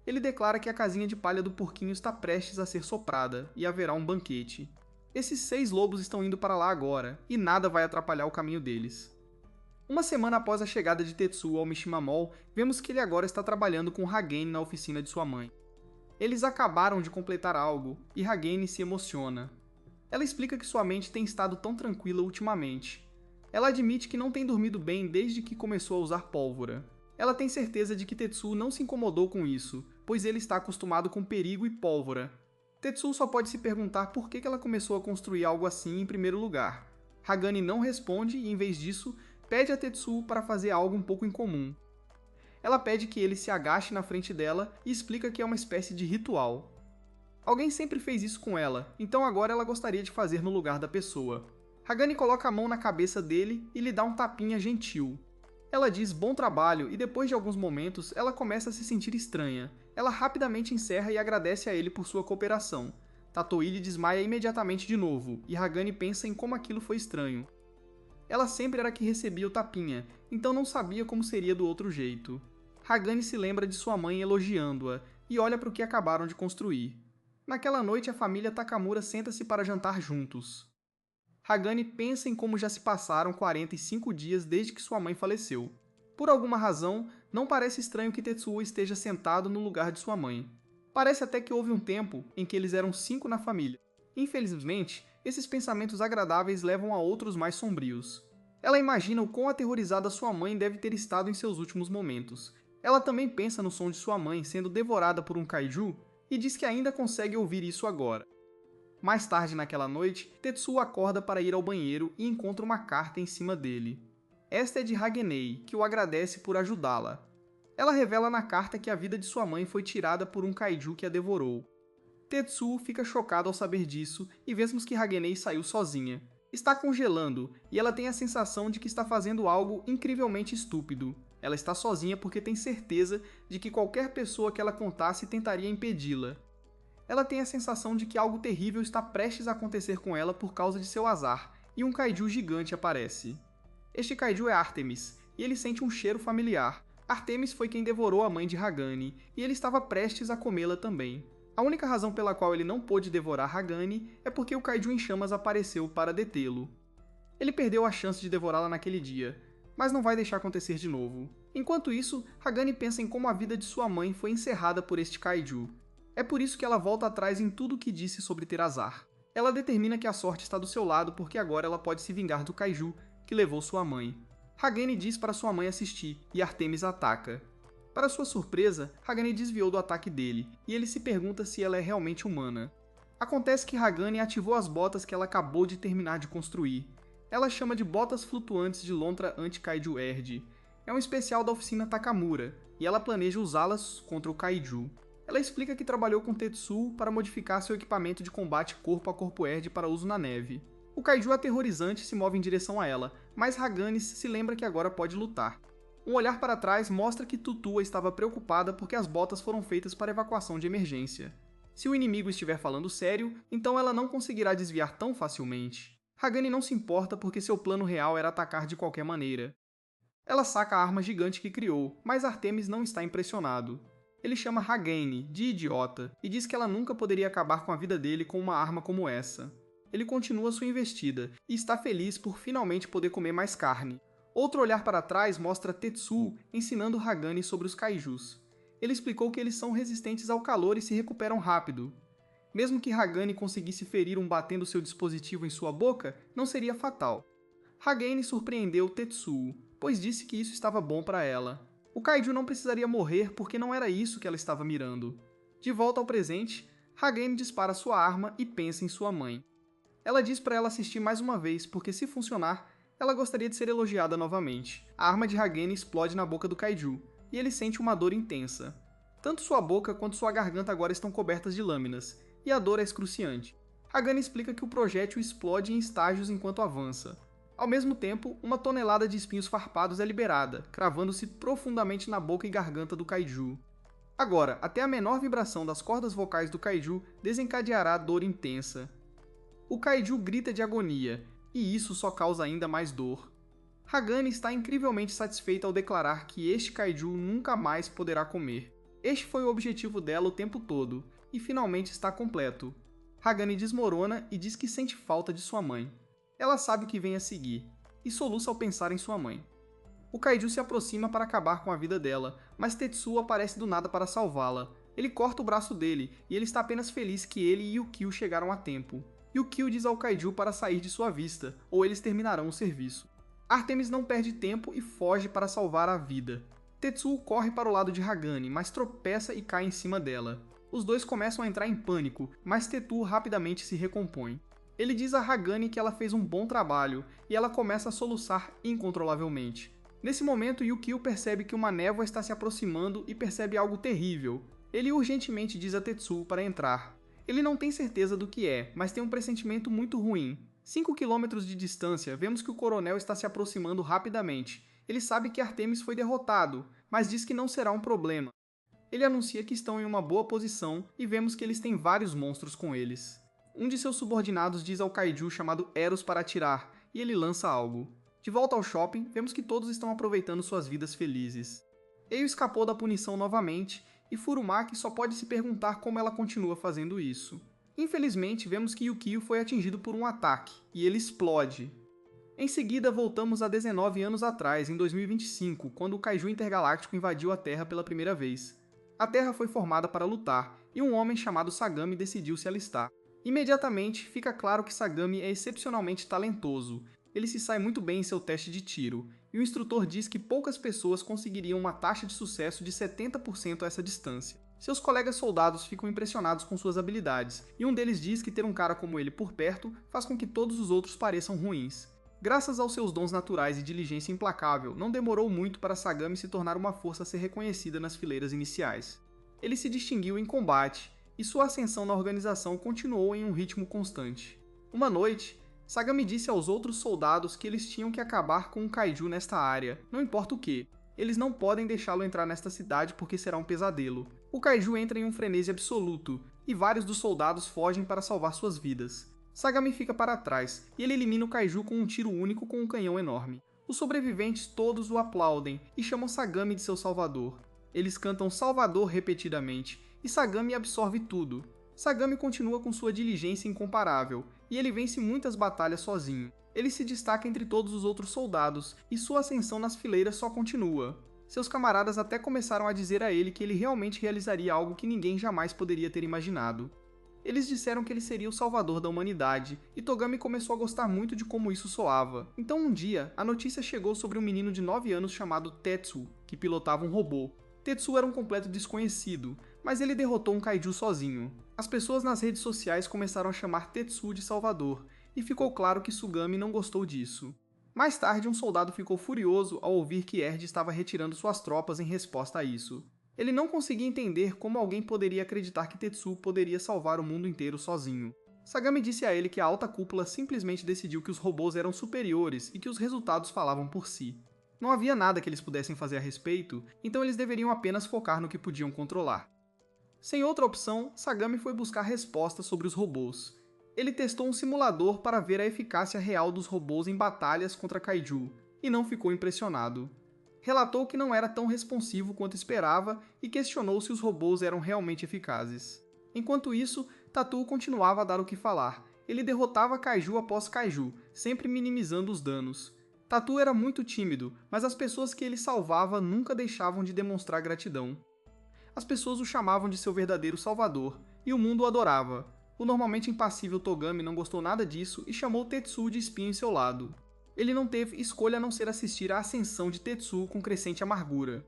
Ele declara que a casinha de palha do porquinho está prestes a ser soprada e haverá um banquete. Esses 6 lobos estão indo para lá agora, e nada vai atrapalhar o caminho deles. Uma semana após a chegada de Tetsuo ao Mishima Mall, vemos que ele agora está trabalhando com Hagane na oficina de sua mãe. Eles acabaram de completar algo, e Hagane se emociona. Ela explica que sua mente tem estado tão tranquila ultimamente. Ela admite que não tem dormido bem desde que começou a usar pólvora. Ela tem certeza de que Tetsuo não se incomodou com isso, pois ele está acostumado com perigo e pólvora. Tetsuo só pode se perguntar por que ela começou a construir algo assim em primeiro lugar. Hagane não responde e, em vez disso, pede a Tetsuo para fazer algo um pouco incomum. Ela pede que ele se agache na frente dela e explica que é uma espécie de ritual. Alguém sempre fez isso com ela, então agora ela gostaria de fazer no lugar da pessoa. Hagane coloca a mão na cabeça dele e lhe dá um tapinha gentil. Ela diz bom trabalho e depois de alguns momentos ela começa a se sentir estranha. Ela rapidamente encerra e agradece a ele por sua cooperação. Tatoili desmaia imediatamente de novo, e Hagane pensa em como aquilo foi estranho. Ela sempre era que recebia o tapinha, então não sabia como seria do outro jeito. Hagane se lembra de sua mãe elogiando-a, e olha para o que acabaram de construir. Naquela noite a família Takamura senta-se para jantar juntos. Hagane pensa em como já se passaram 45 dias desde que sua mãe faleceu. Por alguma razão, não parece estranho que Tetsuo esteja sentado no lugar de sua mãe. Parece até que houve um tempo em que eles eram 5 na família. Infelizmente, esses pensamentos agradáveis levam a outros mais sombrios. Ela imagina o quão aterrorizada sua mãe deve ter estado em seus últimos momentos. Ela também pensa no som de sua mãe sendo devorada por um kaiju e diz que ainda consegue ouvir isso agora. Mais tarde naquela noite, Tetsuo acorda para ir ao banheiro e encontra uma carta em cima dele. Esta é de Hagenei, que o agradece por ajudá-la. Ela revela na carta que a vida de sua mãe foi tirada por um kaiju que a devorou. Tetsuo fica chocado ao saber disso e vemos que Hagenei saiu sozinha. Está congelando e ela tem a sensação de que está fazendo algo incrivelmente estúpido. Ela está sozinha porque tem certeza de que qualquer pessoa que ela contasse tentaria impedi-la. Ela tem a sensação de que algo terrível está prestes a acontecer com ela por causa de seu azar, e um kaiju gigante aparece. Este kaiju é Artemis, e ele sente um cheiro familiar. Artemis foi quem devorou a mãe de Hagane, e ele estava prestes a comê-la também. A única razão pela qual ele não pôde devorar Hagane é porque o kaiju em chamas apareceu para detê-lo. Ele perdeu a chance de devorá-la naquele dia, mas não vai deixar acontecer de novo. Enquanto isso, Hagane pensa em como a vida de sua mãe foi encerrada por este kaiju. É por isso que ela volta atrás em tudo o que disse sobre ter azar. Ela determina que a sorte está do seu lado porque agora ela pode se vingar do kaiju que levou sua mãe. Hagane diz para sua mãe assistir e Artemis ataca. Para sua surpresa, Hagane desviou do ataque dele e ele se pergunta se ela é realmente humana. Acontece que Hagane ativou as botas que ela acabou de terminar de construir. Ela chama de botas flutuantes de lontra anti-kaiju Erd. É um especial da oficina Takamura e ela planeja usá-las contra o kaiju. Ela explica que trabalhou com Tetsuo para modificar seu equipamento de combate corpo a corpo Erd para uso na neve. O kaiju aterrorizante se move em direção a ela, mas Hagane se lembra que agora pode lutar. Um olhar para trás mostra que Tutua estava preocupada porque as botas foram feitas para evacuação de emergência. Se o inimigo estiver falando sério, então ela não conseguirá desviar tão facilmente. Hagane não se importa porque seu plano real era atacar de qualquer maneira. Ela saca a arma gigante que criou, mas Artemis não está impressionado. Ele chama Hagane de idiota e diz que ela nunca poderia acabar com a vida dele com uma arma como essa. Ele continua sua investida e está feliz por finalmente poder comer mais carne. Outro olhar para trás mostra Tetsuo ensinando Hagane sobre os kaijus. Ele explicou que eles são resistentes ao calor e se recuperam rápido. Mesmo que Hagane conseguisse ferir um batendo seu dispositivo em sua boca, não seria fatal. Hagane surpreendeu Tetsuo, pois disse que isso estava bom para ela. O kaiju não precisaria morrer porque não era isso que ela estava mirando. De volta ao presente, Hagane dispara sua arma e pensa em sua mãe. Ela diz para ela assistir mais uma vez porque, se funcionar, ela gostaria de ser elogiada novamente. A arma de Hagane explode na boca do kaiju, e ele sente uma dor intensa. Tanto sua boca quanto sua garganta agora estão cobertas de lâminas, e a dor é excruciante. Hagane explica que o projétil explode em estágios enquanto avança. Ao mesmo tempo, uma tonelada de espinhos farpados é liberada, cravando-se profundamente na boca e garganta do kaiju. Agora, até a menor vibração das cordas vocais do kaiju desencadeará dor intensa. O kaiju grita de agonia, e isso só causa ainda mais dor. Hagane está incrivelmente satisfeita ao declarar que este kaiju nunca mais poderá comer. Este foi o objetivo dela o tempo todo, e finalmente está completo. Hagane desmorona e diz que sente falta de sua mãe. Ela sabe o que vem a seguir, e soluça ao pensar em sua mãe. O kaiju se aproxima para acabar com a vida dela, mas Tetsuo aparece do nada para salvá-la. Ele corta o braço dele, e ele está apenas feliz que ele e Yukio chegaram a tempo. Yukio diz ao kaiju para sair de sua vista, ou eles terminarão o serviço. Artemis não perde tempo e foge para salvar a vida. Tetsuo corre para o lado de Hagane, mas tropeça e cai em cima dela. Os dois começam a entrar em pânico, mas Tetsuo rapidamente se recompõe. Ele diz a Hagane que ela fez um bom trabalho, e ela começa a soluçar incontrolavelmente. Nesse momento, Yukio percebe que uma névoa está se aproximando e percebe algo terrível. Ele urgentemente diz a Tetsuo para entrar. Ele não tem certeza do que é, mas tem um pressentimento muito ruim. 5 km de distância, vemos que o coronel está se aproximando rapidamente. Ele sabe que Artemis foi derrotado, mas diz que não será um problema. Ele anuncia que estão em uma boa posição e vemos que eles têm vários monstros com eles. Um de seus subordinados diz ao kaiju chamado Eros para atirar, e ele lança algo. De volta ao shopping, vemos que todos estão aproveitando suas vidas felizes. Eio escapou da punição novamente, e Furumaki só pode se perguntar como ela continua fazendo isso. Infelizmente, vemos que Yukio foi atingido por um ataque, e ele explode. Em seguida, voltamos a 19 anos atrás, em 2025, quando o Kaiju Intergaláctico invadiu a Terra pela primeira vez. A Terra foi formada para lutar, e um homem chamado Sagami decidiu se alistar. Imediatamente, fica claro que Sagami é excepcionalmente talentoso. Ele se sai muito bem em seu teste de tiro, e o instrutor diz que poucas pessoas conseguiriam uma taxa de sucesso de 70% a essa distância. Seus colegas soldados ficam impressionados com suas habilidades, e um deles diz que ter um cara como ele por perto faz com que todos os outros pareçam ruins. Graças aos seus dons naturais e diligência implacável, não demorou muito para Sagami se tornar uma força a ser reconhecida nas fileiras iniciais. Ele se distinguiu em combate, e sua ascensão na organização continuou em um ritmo constante. Uma noite, Sagami disse aos outros soldados que eles tinham que acabar com um kaiju nesta área, não importa o que. Eles não podem deixá-lo entrar nesta cidade porque será um pesadelo. O kaiju entra em um frenesi absoluto, e vários dos soldados fogem para salvar suas vidas. Sagami fica para trás, e ele elimina o kaiju com um tiro único com um canhão enorme. Os sobreviventes todos o aplaudem e chamam Sagami de seu salvador. Eles cantam Salvador repetidamente, e Sagami absorve tudo. Sagami continua com sua diligência incomparável, e ele vence muitas batalhas sozinho. Ele se destaca entre todos os outros soldados, e sua ascensão nas fileiras só continua. Seus camaradas até começaram a dizer a ele que ele realmente realizaria algo que ninguém jamais poderia ter imaginado. Eles disseram que ele seria o salvador da humanidade, e Togami começou a gostar muito de como isso soava. Então um dia, a notícia chegou sobre um menino de 9 anos chamado Tetsuo, que pilotava um robô. Tetsuo era um completo desconhecido, mas ele derrotou um kaiju sozinho. As pessoas nas redes sociais começaram a chamar Tetsuo de Salvador, e ficou claro que Sugami não gostou disso. Mais tarde, um soldado ficou furioso ao ouvir que Erd estava retirando suas tropas em resposta a isso. Ele não conseguia entender como alguém poderia acreditar que Tetsuo poderia salvar o mundo inteiro sozinho. Sagami disse a ele que a alta cúpula simplesmente decidiu que os robôs eram superiores e que os resultados falavam por si. Não havia nada que eles pudessem fazer a respeito, então eles deveriam apenas focar no que podiam controlar. Sem outra opção, Sagami foi buscar respostas sobre os robôs. Ele testou um simulador para ver a eficácia real dos robôs em batalhas contra kaiju, e não ficou impressionado. Relatou que não era tão responsivo quanto esperava e questionou se os robôs eram realmente eficazes. Enquanto isso, Tatu continuava a dar o que falar. Ele derrotava Kaiju após Kaiju, sempre minimizando os danos. Tatu era muito tímido, mas as pessoas que ele salvava nunca deixavam de demonstrar gratidão. As pessoas o chamavam de seu verdadeiro salvador, e o mundo o adorava. O normalmente impassível Togami não gostou nada disso e chamou Tetsuo de espinho em seu lado. Ele não teve escolha a não ser assistir à ascensão de Tetsuo com crescente amargura.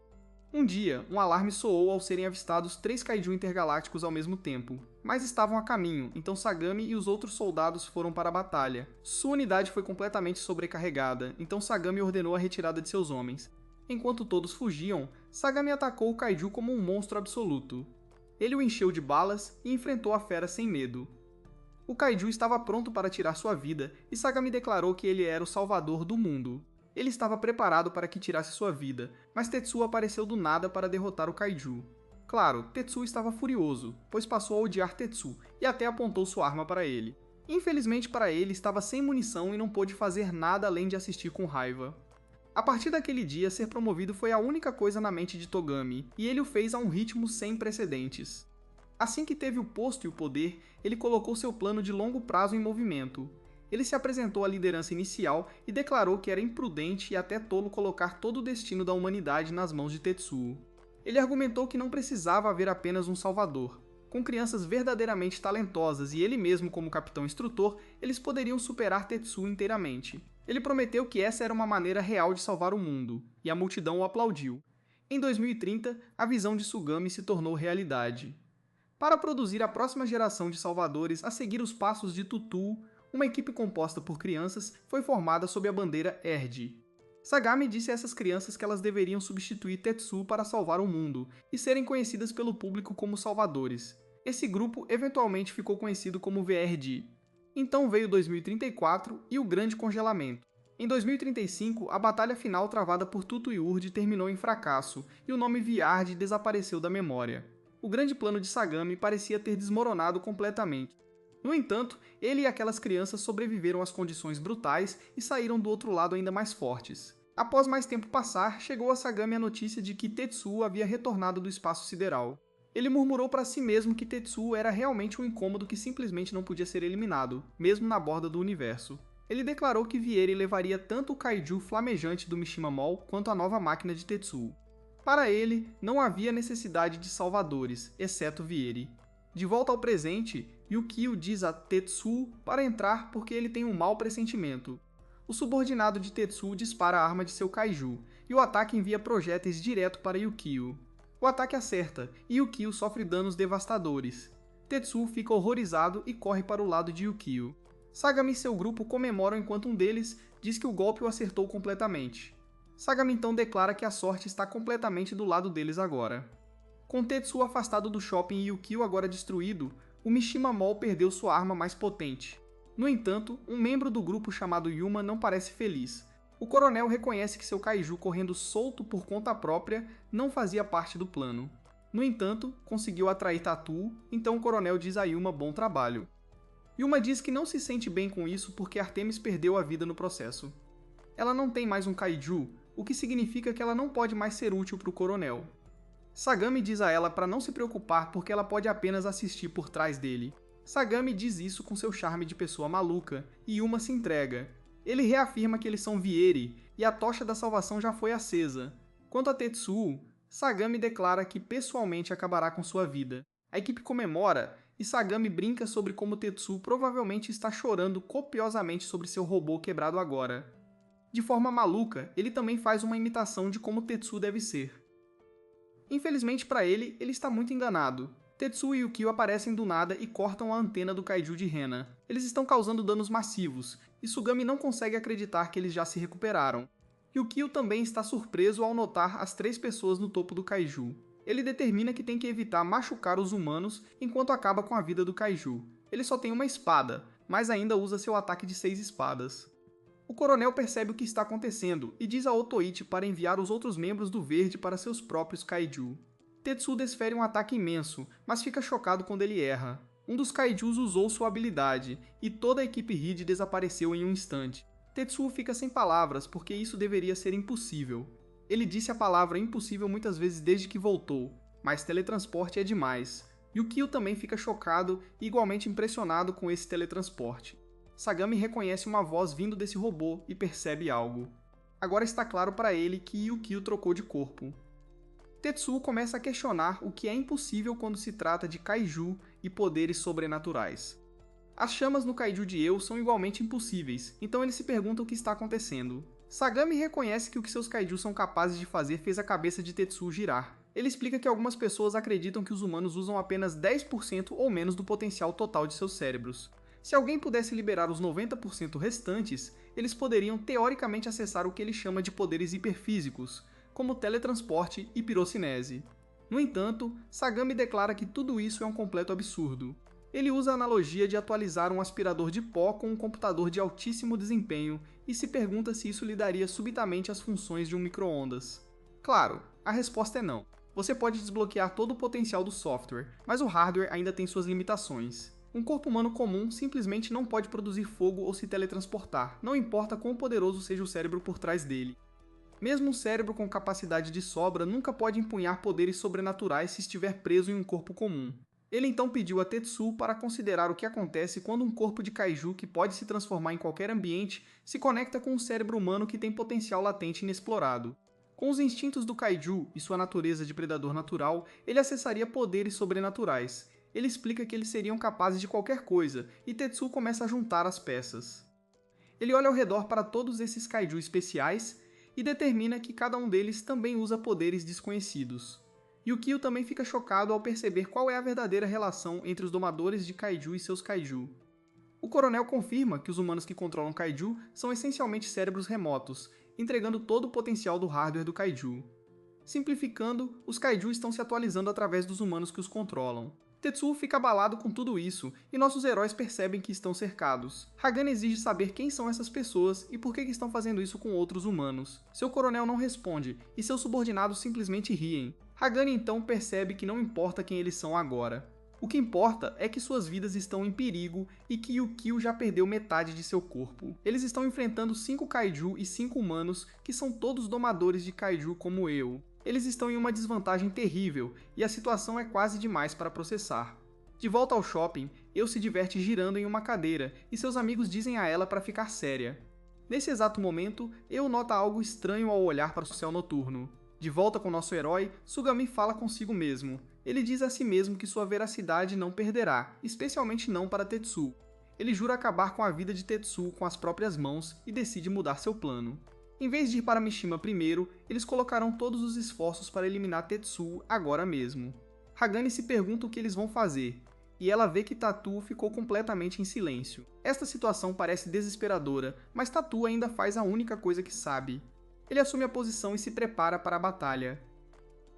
Um dia, um alarme soou ao serem avistados 3 Kaiju intergalácticos ao mesmo tempo, mas estavam a caminho, então Sagami e os outros soldados foram para a batalha. Sua unidade foi completamente sobrecarregada, então Sagami ordenou a retirada de seus homens. Enquanto todos fugiam, Sagami atacou o Kaiju como um monstro absoluto. Ele o encheu de balas e enfrentou a fera sem medo. O Kaiju estava pronto para tirar sua vida e Sagami declarou que ele era o salvador do mundo. Ele estava preparado para que tirasse sua vida, mas Tetsuo apareceu do nada para derrotar o Kaiju. Claro, Tetsuo estava furioso, pois passou a odiar Tetsuo e até apontou sua arma para ele. Infelizmente para ele, estava sem munição e não pôde fazer nada além de assistir com raiva. A partir daquele dia, ser promovido foi a única coisa na mente de Togami, e ele o fez a um ritmo sem precedentes. Assim que teve o posto e o poder, ele colocou seu plano de longo prazo em movimento. Ele se apresentou à liderança inicial e declarou que era imprudente e até tolo colocar todo o destino da humanidade nas mãos de Tetsuo. Ele argumentou que não precisava haver apenas um salvador. Com crianças verdadeiramente talentosas e ele mesmo como capitão instrutor, eles poderiam superar Tetsuo inteiramente. Ele prometeu que essa era uma maneira real de salvar o mundo, e a multidão o aplaudiu. Em 2030, a visão de Sugami se tornou realidade. Para produzir a próxima geração de salvadores a seguir os passos de Tutu, uma equipe composta por crianças foi formada sob a bandeira ERD. Sagami disse a essas crianças que elas deveriam substituir Tetsuo para salvar o mundo e serem conhecidas pelo público como salvadores. Esse grupo eventualmente ficou conhecido como VRD. Então veio 2034 e o Grande Congelamento. Em 2035, a batalha final travada por Tutu e Urd terminou em fracasso, e o nome Viard desapareceu da memória. O grande plano de Sagami parecia ter desmoronado completamente. No entanto, ele e aquelas crianças sobreviveram às condições brutais e saíram do outro lado ainda mais fortes. Após mais tempo passar, chegou a Sagami a notícia de que Tetsuo havia retornado do espaço sideral. Ele murmurou para si mesmo que Tetsuo era realmente um incômodo que simplesmente não podia ser eliminado, mesmo na borda do universo. Ele declarou que Vieri levaria tanto o Kaiju flamejante do Mishima Mall quanto a nova máquina de Tetsuo. Para ele, não havia necessidade de salvadores, exceto Vieri. De volta ao presente, Yukio diz a Tetsuo para entrar porque ele tem um mau pressentimento. O subordinado de Tetsuo dispara a arma de seu Kaiju, e o ataque envia projéteis direto para Yukio. O ataque acerta, e Yukio sofre danos devastadores. Tetsuo fica horrorizado e corre para o lado de Yukio. Sagami e seu grupo comemoram enquanto um deles diz que o golpe o acertou completamente. Sagami então declara que a sorte está completamente do lado deles agora. Com Tetsuo afastado do shopping e Yukio agora destruído, o Mishima Mall perdeu sua arma mais potente. No entanto, um membro do grupo chamado Yuma não parece feliz. O coronel reconhece que seu Kaiju correndo solto por conta própria não fazia parte do plano. No entanto, conseguiu atrair Tatu, então o coronel diz a Yuma bom trabalho. Yuma diz que não se sente bem com isso porque Artemis perdeu a vida no processo. Ela não tem mais um Kaiju, o que significa que ela não pode mais ser útil para o coronel. Sagami diz a ela para não se preocupar porque ela pode apenas assistir por trás dele. Sagami diz isso com seu charme de pessoa maluca, e Yuma se entrega. Ele reafirma que eles são Vieri, e a tocha da salvação já foi acesa. Quanto a Tetsuo, Sagami declara que pessoalmente acabará com sua vida. A equipe comemora, e Sagami brinca sobre como Tetsuo provavelmente está chorando copiosamente sobre seu robô quebrado agora. De forma maluca, ele também faz uma imitação de como Tetsuo deve ser. Infelizmente para ele, ele está muito enganado. Tetsuo e Yukio aparecem do nada e cortam a antena do Kaiju de Rena. Eles estão causando danos massivos, e Sugami não consegue acreditar que eles já se recuperaram. Yukio também está surpreso ao notar as 3 pessoas no topo do Kaiju. Ele determina que tem que evitar machucar os humanos enquanto acaba com a vida do Kaiju. Ele só tem uma espada, mas ainda usa seu ataque de 6 espadas. O coronel percebe o que está acontecendo e diz a Otoichi para enviar os outros membros do Verde para seus próprios Kaiju. Tetsuo desfere um ataque imenso, mas fica chocado quando ele erra. Um dos Kaijus usou sua habilidade, e toda a equipe Reed desapareceu em um instante. Tetsuo fica sem palavras porque isso deveria ser impossível. Ele disse a palavra impossível muitas vezes desde que voltou, mas teletransporte é demais. Yukio também fica chocado e igualmente impressionado com esse teletransporte. Sagami reconhece uma voz vindo desse robô e percebe algo. Agora está claro para ele que Yukio trocou de corpo. Tetsuo começa a questionar o que é impossível quando se trata de kaiju e poderes sobrenaturais. As chamas no kaiju de Eu são igualmente impossíveis, então ele se pergunta o que está acontecendo. Sagami reconhece que o que seus kaiju são capazes de fazer fez a cabeça de Tetsuo girar. Ele explica que algumas pessoas acreditam que os humanos usam apenas 10% ou menos do potencial total de seus cérebros. Se alguém pudesse liberar os 90% restantes, eles poderiam teoricamente acessar o que ele chama de poderes hiperfísicos, como teletransporte e pirocinese. No entanto, Sagami declara que tudo isso é um completo absurdo. Ele usa a analogia de atualizar um aspirador de pó com um computador de altíssimo desempenho e se pergunta se isso lhe daria subitamente as funções de um micro-ondas. Claro, a resposta é não. Você pode desbloquear todo o potencial do software, mas o hardware ainda tem suas limitações. Um corpo humano comum simplesmente não pode produzir fogo ou se teletransportar, não importa quão poderoso seja o cérebro por trás dele. Mesmo um cérebro com capacidade de sobra nunca pode empunhar poderes sobrenaturais se estiver preso em um corpo comum. Ele então pediu a Tetsuo para considerar o que acontece quando um corpo de kaiju que pode se transformar em qualquer ambiente se conecta com um cérebro humano que tem potencial latente inexplorado. Com os instintos do kaiju e sua natureza de predador natural, ele acessaria poderes sobrenaturais. Ele explica que eles seriam capazes de qualquer coisa, e Tetsuo começa a juntar as peças. Ele olha ao redor para todos esses kaiju especiais e determina que cada um deles também usa poderes desconhecidos. Yukio também fica chocado ao perceber qual é a verdadeira relação entre os domadores de kaiju e seus kaiju. O coronel confirma que os humanos que controlam kaiju são essencialmente cérebros remotos, entregando todo o potencial do hardware do kaiju. Simplificando, os kaiju estão se atualizando através dos humanos que os controlam. Tetsuo fica abalado com tudo isso, e nossos heróis percebem que estão cercados. Hagane exige saber quem são essas pessoas e por que estão fazendo isso com outros humanos. Seu coronel não responde, e seus subordinados simplesmente riem. Hagane então percebe que não importa quem eles são agora. O que importa é que suas vidas estão em perigo e que Yukio já perdeu metade de seu corpo. Eles estão enfrentando 5 kaiju e 5 humanos, que são todos domadores de kaiju como eu. Eles estão em uma desvantagem terrível, e a situação é quase demais para processar. De volta ao shopping, Eu se diverte girando em uma cadeira, e seus amigos dizem a ela para ficar séria. Nesse exato momento, Eu nota algo estranho ao olhar para o céu noturno. De volta com nosso herói, Sugami fala consigo mesmo. Ele diz a si mesmo que sua veracidade não perderá, especialmente não para Tetsuo. Ele jura acabar com a vida de Tetsuo com as próprias mãos e decide mudar seu plano. Em vez de ir para Mishima primeiro, eles colocarão todos os esforços para eliminar Tetsuo agora mesmo. Hagane se pergunta o que eles vão fazer, e ela vê que Tatu ficou completamente em silêncio. Esta situação parece desesperadora, mas Tatu ainda faz a única coisa que sabe. Ele assume a posição e se prepara para a batalha.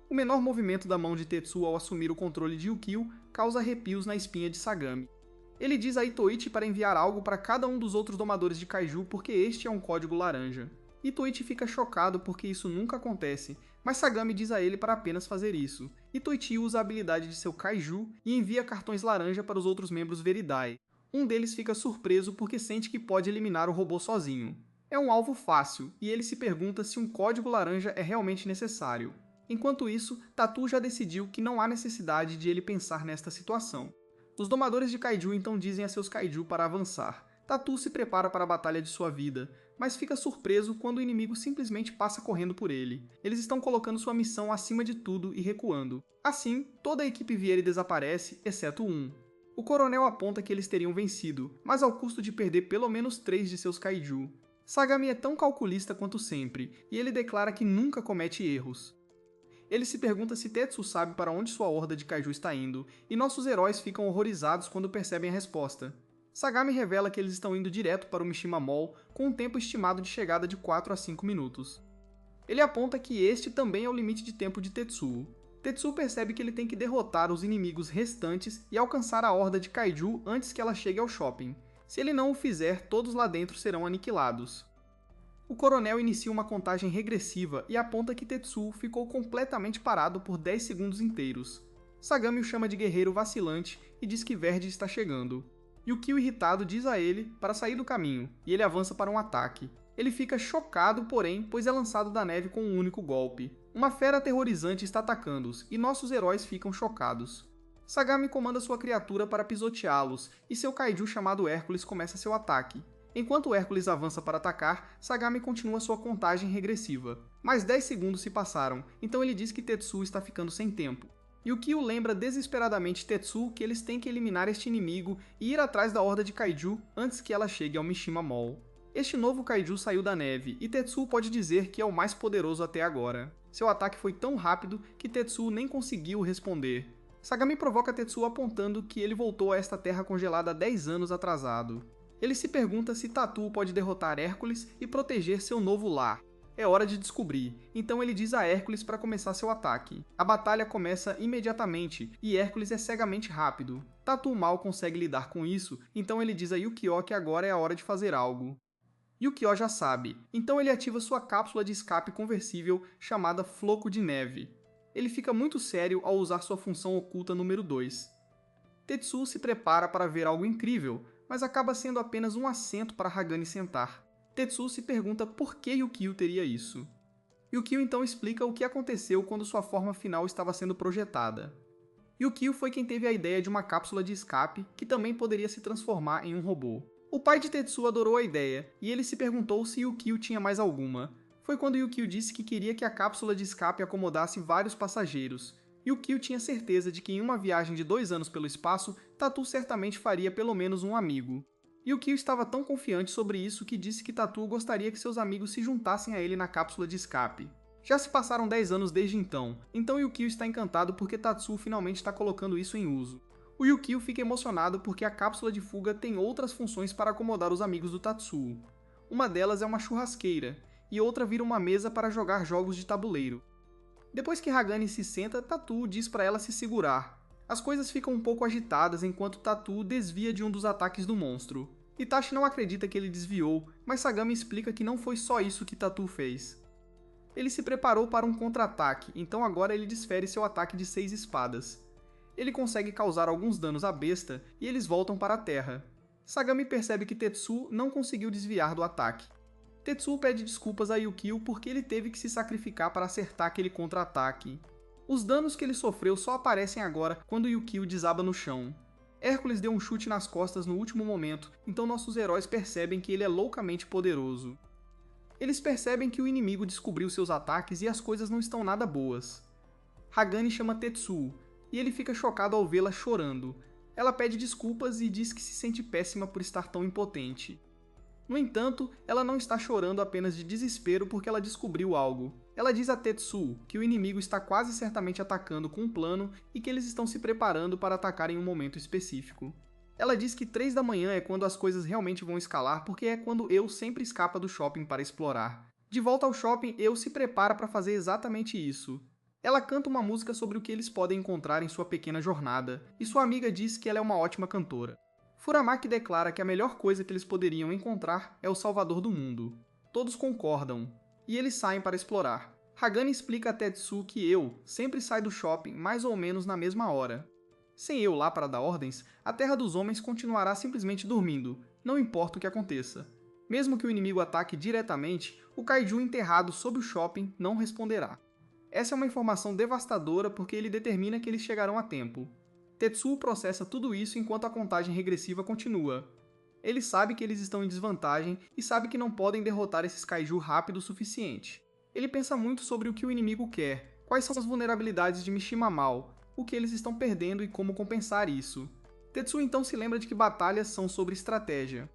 O menor movimento da mão de Tetsuo ao assumir o controle de Yukio causa arrepios na espinha de Sagami. Ele diz a Itoichi para enviar algo para cada um dos outros domadores de kaiju porque este é um código laranja. Itoichi fica chocado porque isso nunca acontece, mas Sagami diz a ele para apenas fazer isso. Itoichi usa a habilidade de seu kaiju e envia cartões laranja para os outros membros Veridae. Um deles fica surpreso porque sente que pode eliminar o robô sozinho. É um alvo fácil, e ele se pergunta se um código laranja é realmente necessário. Enquanto isso, Tatu já decidiu que não há necessidade de ele pensar nesta situação. Os domadores de kaiju então dizem a seus kaiju para avançar. Tatu se prepara para a batalha de sua vida, mas fica surpreso quando o inimigo simplesmente passa correndo por ele. Eles estão colocando sua missão acima de tudo e recuando. Assim, toda a equipe Vieri desaparece, exceto um. O coronel aponta que eles teriam vencido, mas ao custo de perder pelo menos 3 de seus kaiju. Sagami é tão calculista quanto sempre, e ele declara que nunca comete erros. Ele se pergunta se Tetsuo sabe para onde sua horda de kaiju está indo, e nossos heróis ficam horrorizados quando percebem a resposta. Sagami revela que eles estão indo direto para o Mishima Mall com um tempo estimado de chegada de 4 a 5 minutos. Ele aponta que este também é o limite de tempo de Tetsuo. Tetsuo percebe que ele tem que derrotar os inimigos restantes e alcançar a horda de kaiju antes que ela chegue ao shopping. Se ele não o fizer, todos lá dentro serão aniquilados. O coronel inicia uma contagem regressiva e aponta que Tetsuo ficou completamente parado por 10 segundos inteiros. Sagami o chama de guerreiro vacilante e diz que Verdi está chegando. Yukio irritado diz a ele para sair do caminho, e ele avança para um ataque. Ele fica chocado, porém, pois é lançado da neve com um único golpe. Uma fera aterrorizante está atacando-os, e nossos heróis ficam chocados. Sagami comanda sua criatura para pisoteá-los, e seu kaiju chamado Hércules começa seu ataque. Enquanto Hércules avança para atacar, Sagami continua sua contagem regressiva. Mais 10 segundos se passaram, então ele diz que Tetsuo está ficando sem tempo. Yukio lembra desesperadamente Tetsuo que eles têm que eliminar este inimigo e ir atrás da horda de kaiju antes que ela chegue ao Mishima Mall. Este novo kaiju saiu da neve, e Tetsuo pode dizer que é o mais poderoso até agora. Seu ataque foi tão rápido que Tetsuo nem conseguiu responder. Sagami provoca Tetsuo apontando que ele voltou a esta terra congelada 10 anos atrasado. Ele se pergunta se Tatu pode derrotar Hércules e proteger seu novo lar. É hora de descobrir, então ele diz a Hércules para começar seu ataque. A batalha começa imediatamente, e Hércules é cegamente rápido. Tatu mal consegue lidar com isso, então ele diz a Yukio que agora é a hora de fazer algo. Yukio já sabe, então ele ativa sua cápsula de escape conversível chamada Floco de Neve. Ele fica muito sério ao usar sua função oculta número 2. Tetsuo se prepara para ver algo incrível, mas acaba sendo apenas um assento para Hagani sentar. Tetsuo se pergunta por que Yukio teria isso. Yukio então explica o que aconteceu quando sua forma final estava sendo projetada. Yukio foi quem teve a ideia de uma cápsula de escape que também poderia se transformar em um robô. O pai de Tetsuo adorou a ideia, e ele se perguntou se Yukio tinha mais alguma. Foi quando Yukio disse que queria que a cápsula de escape acomodasse vários passageiros. Yukio tinha certeza de que em uma viagem de 2 anos pelo espaço, Tatu certamente faria pelo menos um amigo. Yukio estava tão confiante sobre isso que disse que Tatu gostaria que seus amigos se juntassem a ele na cápsula de escape. Já se passaram 10 anos desde então Yukio está encantado porque Tatsuo finalmente está colocando isso em uso. O Yukio fica emocionado porque a cápsula de fuga tem outras funções para acomodar os amigos do Tatsuo. Uma delas é uma churrasqueira, e outra vira uma mesa para jogar jogos de tabuleiro. Depois que Hagani se senta, Tatu diz para ela se segurar. As coisas ficam um pouco agitadas enquanto Tatu desvia de um dos ataques do monstro. Itachi não acredita que ele desviou, mas Sagami explica que não foi só isso que Tatu fez. Ele se preparou para um contra-ataque, então agora ele desfere seu ataque de 6 espadas. Ele consegue causar alguns danos à besta e eles voltam para a terra. Sagami percebe que Tetsuo não conseguiu desviar do ataque. Tetsuo pede desculpas a Yukio porque ele teve que se sacrificar para acertar aquele contra-ataque. Os danos que ele sofreu só aparecem agora quando Yukio desaba no chão. Hércules deu um chute nas costas no último momento, então nossos heróis percebem que ele é loucamente poderoso. Eles percebem que o inimigo descobriu seus ataques e as coisas não estão nada boas. Hagani chama Tetsuo, e ele fica chocado ao vê-la chorando. Ela pede desculpas e diz que se sente péssima por estar tão impotente. No entanto, ela não está chorando apenas de desespero porque ela descobriu algo. Ela diz a Tetsuo que o inimigo está quase certamente atacando com um plano e que eles estão se preparando para atacar em um momento específico. Ela diz que 3 da manhã é quando as coisas realmente vão escalar porque é quando Eu sempre escapa do shopping para explorar. De volta ao shopping, Eu se prepara para fazer exatamente isso. Ela canta uma música sobre o que eles podem encontrar em sua pequena jornada, e sua amiga diz que ela é uma ótima cantora. Furamaki declara que a melhor coisa que eles poderiam encontrar é o Salvador do Mundo. Todos concordam, e eles saem para explorar. Hagani explica a Tetsuo que Eu sempre sai do shopping mais ou menos na mesma hora. Sem Eu lá para dar ordens, a Terra dos Homens continuará simplesmente dormindo, não importa o que aconteça. Mesmo que o inimigo ataque diretamente, o kaiju enterrado sob o shopping não responderá. Essa é uma informação devastadora porque ele determina que eles chegarão a tempo. Tetsuo processa tudo isso enquanto a contagem regressiva continua. Ele sabe que eles estão em desvantagem e sabe que não podem derrotar esses kaiju rápido o suficiente. Ele pensa muito sobre o que o inimigo quer, quais são as vulnerabilidades de Mishima Mall, o que eles estão perdendo e como compensar isso. Tetsuo então se lembra de que batalhas são sobre estratégia.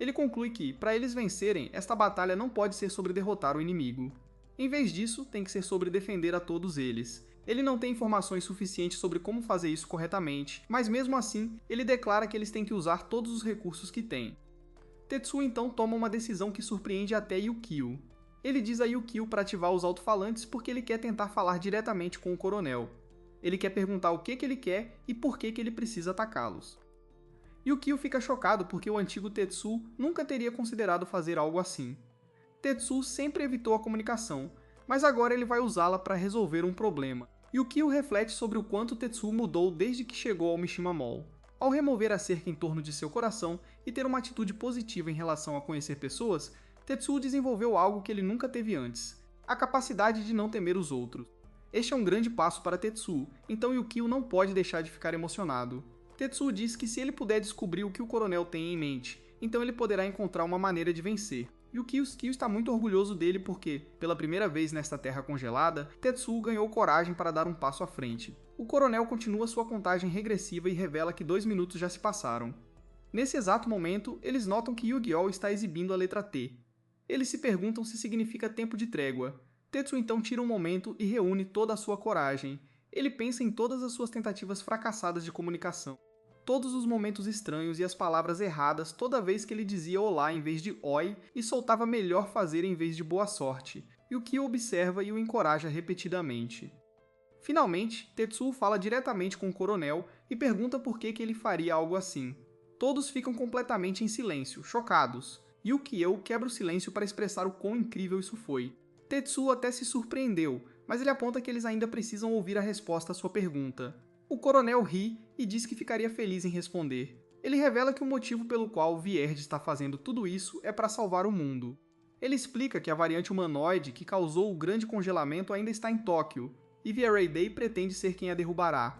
Ele conclui que, para eles vencerem, esta batalha não pode ser sobre derrotar o inimigo. Em vez disso, tem que ser sobre defender a todos eles. Ele não tem informações suficientes sobre como fazer isso corretamente, mas mesmo assim, ele declara que eles têm que usar todos os recursos que têm. Tetsuo então toma uma decisão que surpreende até Yukio. Ele diz a Yukio para ativar os alto-falantes porque ele quer tentar falar diretamente com o coronel. Ele quer perguntar o que ele quer e por que ele precisa atacá-los. Yukio fica chocado porque o antigo Tetsuo nunca teria considerado fazer algo assim. Tetsuo sempre evitou a comunicação, mas agora ele vai usá-la para resolver um problema. Yukio reflete sobre o quanto Tetsuo mudou desde que chegou ao Mishima Mall. Ao remover a cerca em torno de seu coração e ter uma atitude positiva em relação a conhecer pessoas, Tetsuo desenvolveu algo que ele nunca teve antes, a capacidade de não temer os outros. Este é um grande passo para Tetsuo, então Yukio não pode deixar de ficar emocionado. Tetsuo diz que se ele puder descobrir o que o coronel tem em mente, então ele poderá encontrar uma maneira de vencer. Yukio está muito orgulhoso dele porque, pela primeira vez nesta terra congelada, Tetsuo ganhou coragem para dar um passo à frente. O coronel continua sua contagem regressiva e revela que 2 minutos já se passaram. Nesse exato momento, eles notam que Yu-Gi-Oh! Está exibindo a letra T. Eles se perguntam se significa tempo de trégua. Tetsuo então tira um momento e reúne toda a sua coragem. Ele pensa em todas as suas tentativas fracassadas de comunicação. Todos os momentos estranhos e as palavras erradas toda vez que ele dizia olá em vez de oi e soltava melhor fazer em vez de boa sorte, e o que o observa e o encoraja repetidamente. Finalmente, Tetsuo fala diretamente com o coronel e pergunta por que ele faria algo assim. Todos ficam completamente em silêncio, chocados, e o Kyo quebra o silêncio para expressar o quão incrível isso foi. Tetsuo até se surpreendeu, mas ele aponta que eles ainda precisam ouvir a resposta à sua pergunta. O coronel ri e diz que ficaria feliz em responder. Ele revela que o motivo pelo qual Vierd está fazendo tudo isso é para salvar o mundo. Ele explica que a variante humanoide que causou o grande congelamento ainda está em Tóquio, e Vieraday pretende ser quem a derrubará.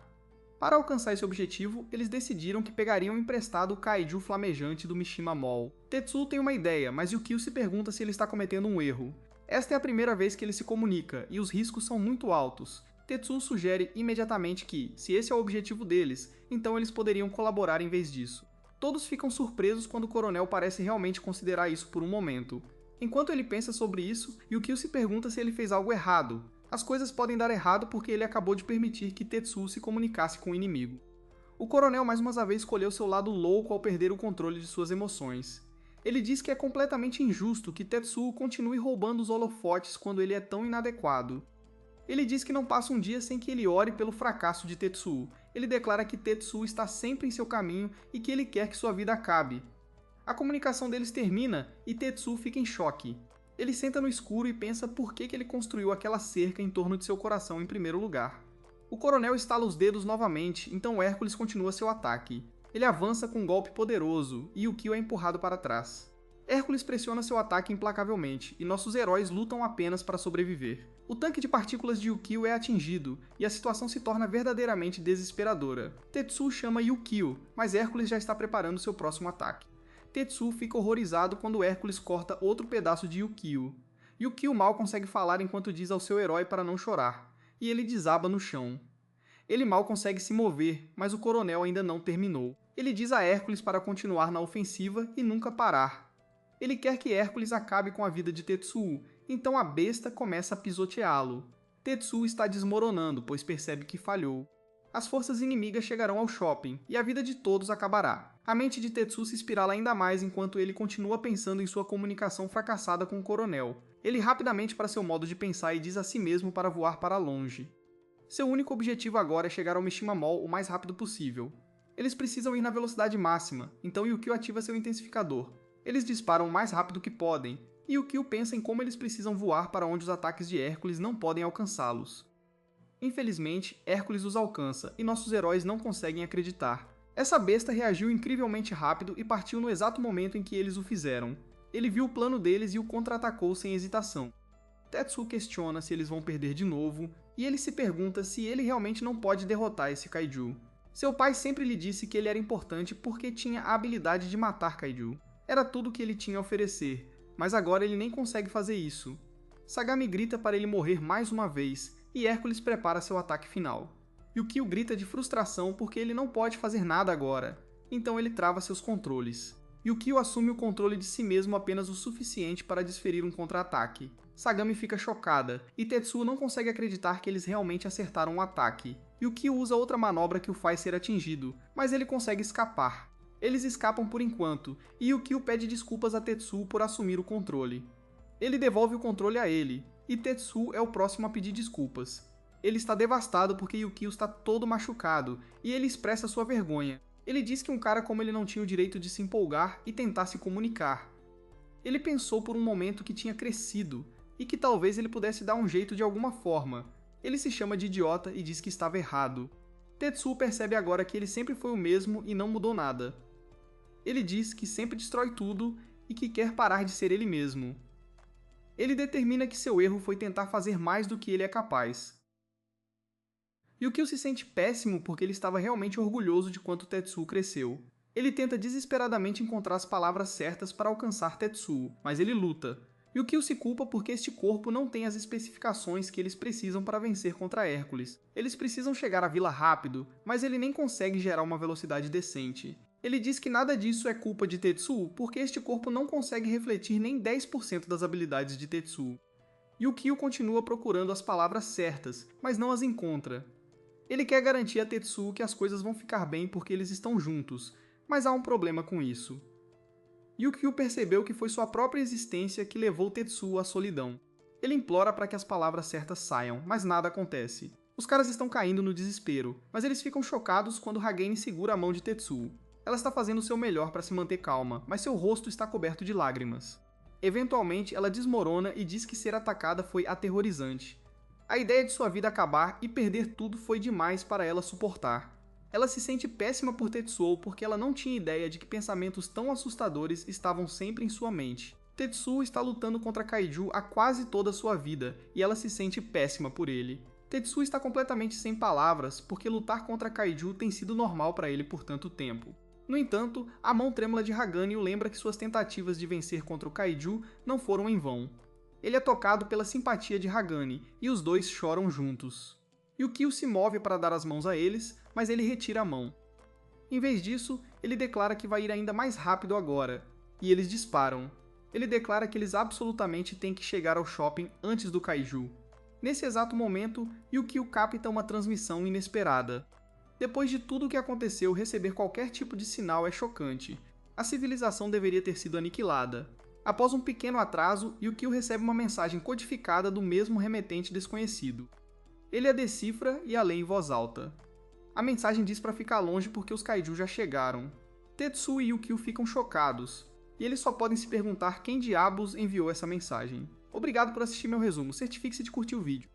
Para alcançar esse objetivo, eles decidiram que pegariam emprestado o kaiju flamejante do Mishima Mall. Tetsuo tem uma ideia, mas Yukio se pergunta se ele está cometendo um erro. Esta é a primeira vez que ele se comunica, e os riscos são muito altos. Tetsuo sugere imediatamente que, se esse é o objetivo deles, então eles poderiam colaborar em vez disso. Todos ficam surpresos quando o coronel parece realmente considerar isso por um momento. Enquanto ele pensa sobre isso, Yukio se pergunta se ele fez algo errado. As coisas podem dar errado porque ele acabou de permitir que Tetsuo se comunicasse com o inimigo. O coronel mais uma vez escolheu seu lado louco ao perder o controle de suas emoções. Ele diz que é completamente injusto que Tetsuo continue roubando os holofotes quando ele é tão inadequado. Ele diz que não passa um dia sem que ele ore pelo fracasso de Tetsuo. Ele declara que Tetsuo está sempre em seu caminho e que ele quer que sua vida acabe. A comunicação deles termina e Tetsuo fica em choque. Ele senta no escuro e pensa por que ele construiu aquela cerca em torno de seu coração em primeiro lugar. O coronel estala os dedos novamente, então Hércules continua seu ataque. Ele avança com um golpe poderoso e Yukio é empurrado para trás. Hércules pressiona seu ataque implacavelmente, e nossos heróis lutam apenas para sobreviver. O tanque de partículas de Yukio é atingido, e a situação se torna verdadeiramente desesperadora. Tetsuo chama Yukio, mas Hércules já está preparando seu próximo ataque. Tetsuo fica horrorizado quando Hércules corta outro pedaço de Yukio. Yukio mal consegue falar enquanto diz ao seu herói para não chorar, e ele desaba no chão. Ele mal consegue se mover, mas o coronel ainda não terminou. Ele diz a Hércules para continuar na ofensiva e nunca parar. Ele quer que Hércules acabe com a vida de Tetsuo, então a besta começa a pisoteá-lo. Tetsuo está desmoronando, pois percebe que falhou. As forças inimigas chegarão ao shopping, e a vida de todos acabará. A mente de Tetsuo se espirala ainda mais enquanto ele continua pensando em sua comunicação fracassada com o coronel. Ele rapidamente para seu modo de pensar e diz a si mesmo para voar para longe. Seu único objetivo agora é chegar ao Mishima Mall o mais rápido possível. Eles precisam ir na velocidade máxima, então Yukio ativa seu intensificador. Eles disparam o mais rápido que podem, e Yukio pensa em como eles precisam voar para onde os ataques de Hércules não podem alcançá-los. Infelizmente, Hércules os alcança, e nossos heróis não conseguem acreditar. Essa besta reagiu incrivelmente rápido e partiu no exato momento em que eles o fizeram. Ele viu o plano deles e o contra-atacou sem hesitação. Tetsuo questiona se eles vão perder de novo, e ele se pergunta se ele realmente não pode derrotar esse kaiju. Seu pai sempre lhe disse que ele era importante porque tinha a habilidade de matar kaiju. Era tudo o que ele tinha a oferecer, mas agora ele nem consegue fazer isso. Sagami grita para ele morrer mais uma vez, e Hércules prepara seu ataque final. Yukio grita de frustração porque ele não pode fazer nada agora, então ele trava seus controles. Yukio assume o controle de si mesmo apenas o suficiente para desferir um contra-ataque. Sagami fica chocada, e Tetsuo não consegue acreditar que eles realmente acertaram o ataque. Yukio usa outra manobra que o faz ser atingido, mas ele consegue escapar. Eles escapam por enquanto, e Yukio pede desculpas a Tetsuo por assumir o controle. Ele devolve o controle a ele, e Tetsuo é o próximo a pedir desculpas. Ele está devastado porque Yukio está todo machucado, e ele expressa sua vergonha. Ele diz que um cara como ele não tinha o direito de se empolgar e tentar se comunicar. Ele pensou por um momento que tinha crescido, e que talvez ele pudesse dar um jeito de alguma forma. Ele se chama de idiota e diz que estava errado. Tetsuo percebe agora que ele sempre foi o mesmo e não mudou nada. Ele diz que sempre destrói tudo e que quer parar de ser ele mesmo. Ele determina que seu erro foi tentar fazer mais do que ele é capaz. Yukio se sente péssimo porque ele estava realmente orgulhoso de quanto Tetsuo cresceu. Ele tenta desesperadamente encontrar as palavras certas para alcançar Tetsuo, mas ele luta. Yukio se culpa porque este corpo não tem as especificações que eles precisam para vencer contra Hércules. Eles precisam chegar à vila rápido, mas ele nem consegue gerar uma velocidade decente. Ele diz que nada disso é culpa de Tetsuo porque este corpo não consegue refletir nem 10% das habilidades de Tetsuo. Yukio continua procurando as palavras certas, mas não as encontra. Ele quer garantir a Tetsuo que as coisas vão ficar bem porque eles estão juntos, mas há um problema com isso. Yukio percebeu que foi sua própria existência que levou Tetsuo à solidão. Ele implora para que as palavras certas saiam, mas nada acontece. Os caras estão caindo no desespero, mas eles ficam chocados quando Hagane segura a mão de Tetsuo. Ela está fazendo o seu melhor para se manter calma, mas seu rosto está coberto de lágrimas. Eventualmente, ela desmorona e diz que ser atacada foi aterrorizante. A ideia de sua vida acabar e perder tudo foi demais para ela suportar. Ela se sente péssima por Tetsuo porque ela não tinha ideia de que pensamentos tão assustadores estavam sempre em sua mente. Tetsuo está lutando contra Kaiju há quase toda a sua vida, e ela se sente péssima por ele. Tetsuo está completamente sem palavras porque lutar contra Kaiju tem sido normal para ele por tanto tempo. No entanto, a mão trêmula de Hagane o lembra que suas tentativas de vencer contra o Kaiju não foram em vão. Ele é tocado pela simpatia de Hagane, e os dois choram juntos. Yukio se move para dar as mãos a eles, mas ele retira a mão. Em vez disso, ele declara que vai ir ainda mais rápido agora, e eles disparam. Ele declara que eles absolutamente têm que chegar ao shopping antes do Kaiju. Nesse exato momento, Yukio capta uma transmissão inesperada. Depois de tudo o que aconteceu, receber qualquer tipo de sinal é chocante. A civilização deveria ter sido aniquilada. Após um pequeno atraso, Yukio recebe uma mensagem codificada do mesmo remetente desconhecido. Ele a decifra e a lê em voz alta. A mensagem diz para ficar longe porque os Kaiju já chegaram. Tetsuo e Yukio ficam chocados, e eles só podem se perguntar quem diabos enviou essa mensagem. Obrigado por assistir meu resumo, certifique-se de curtir o vídeo.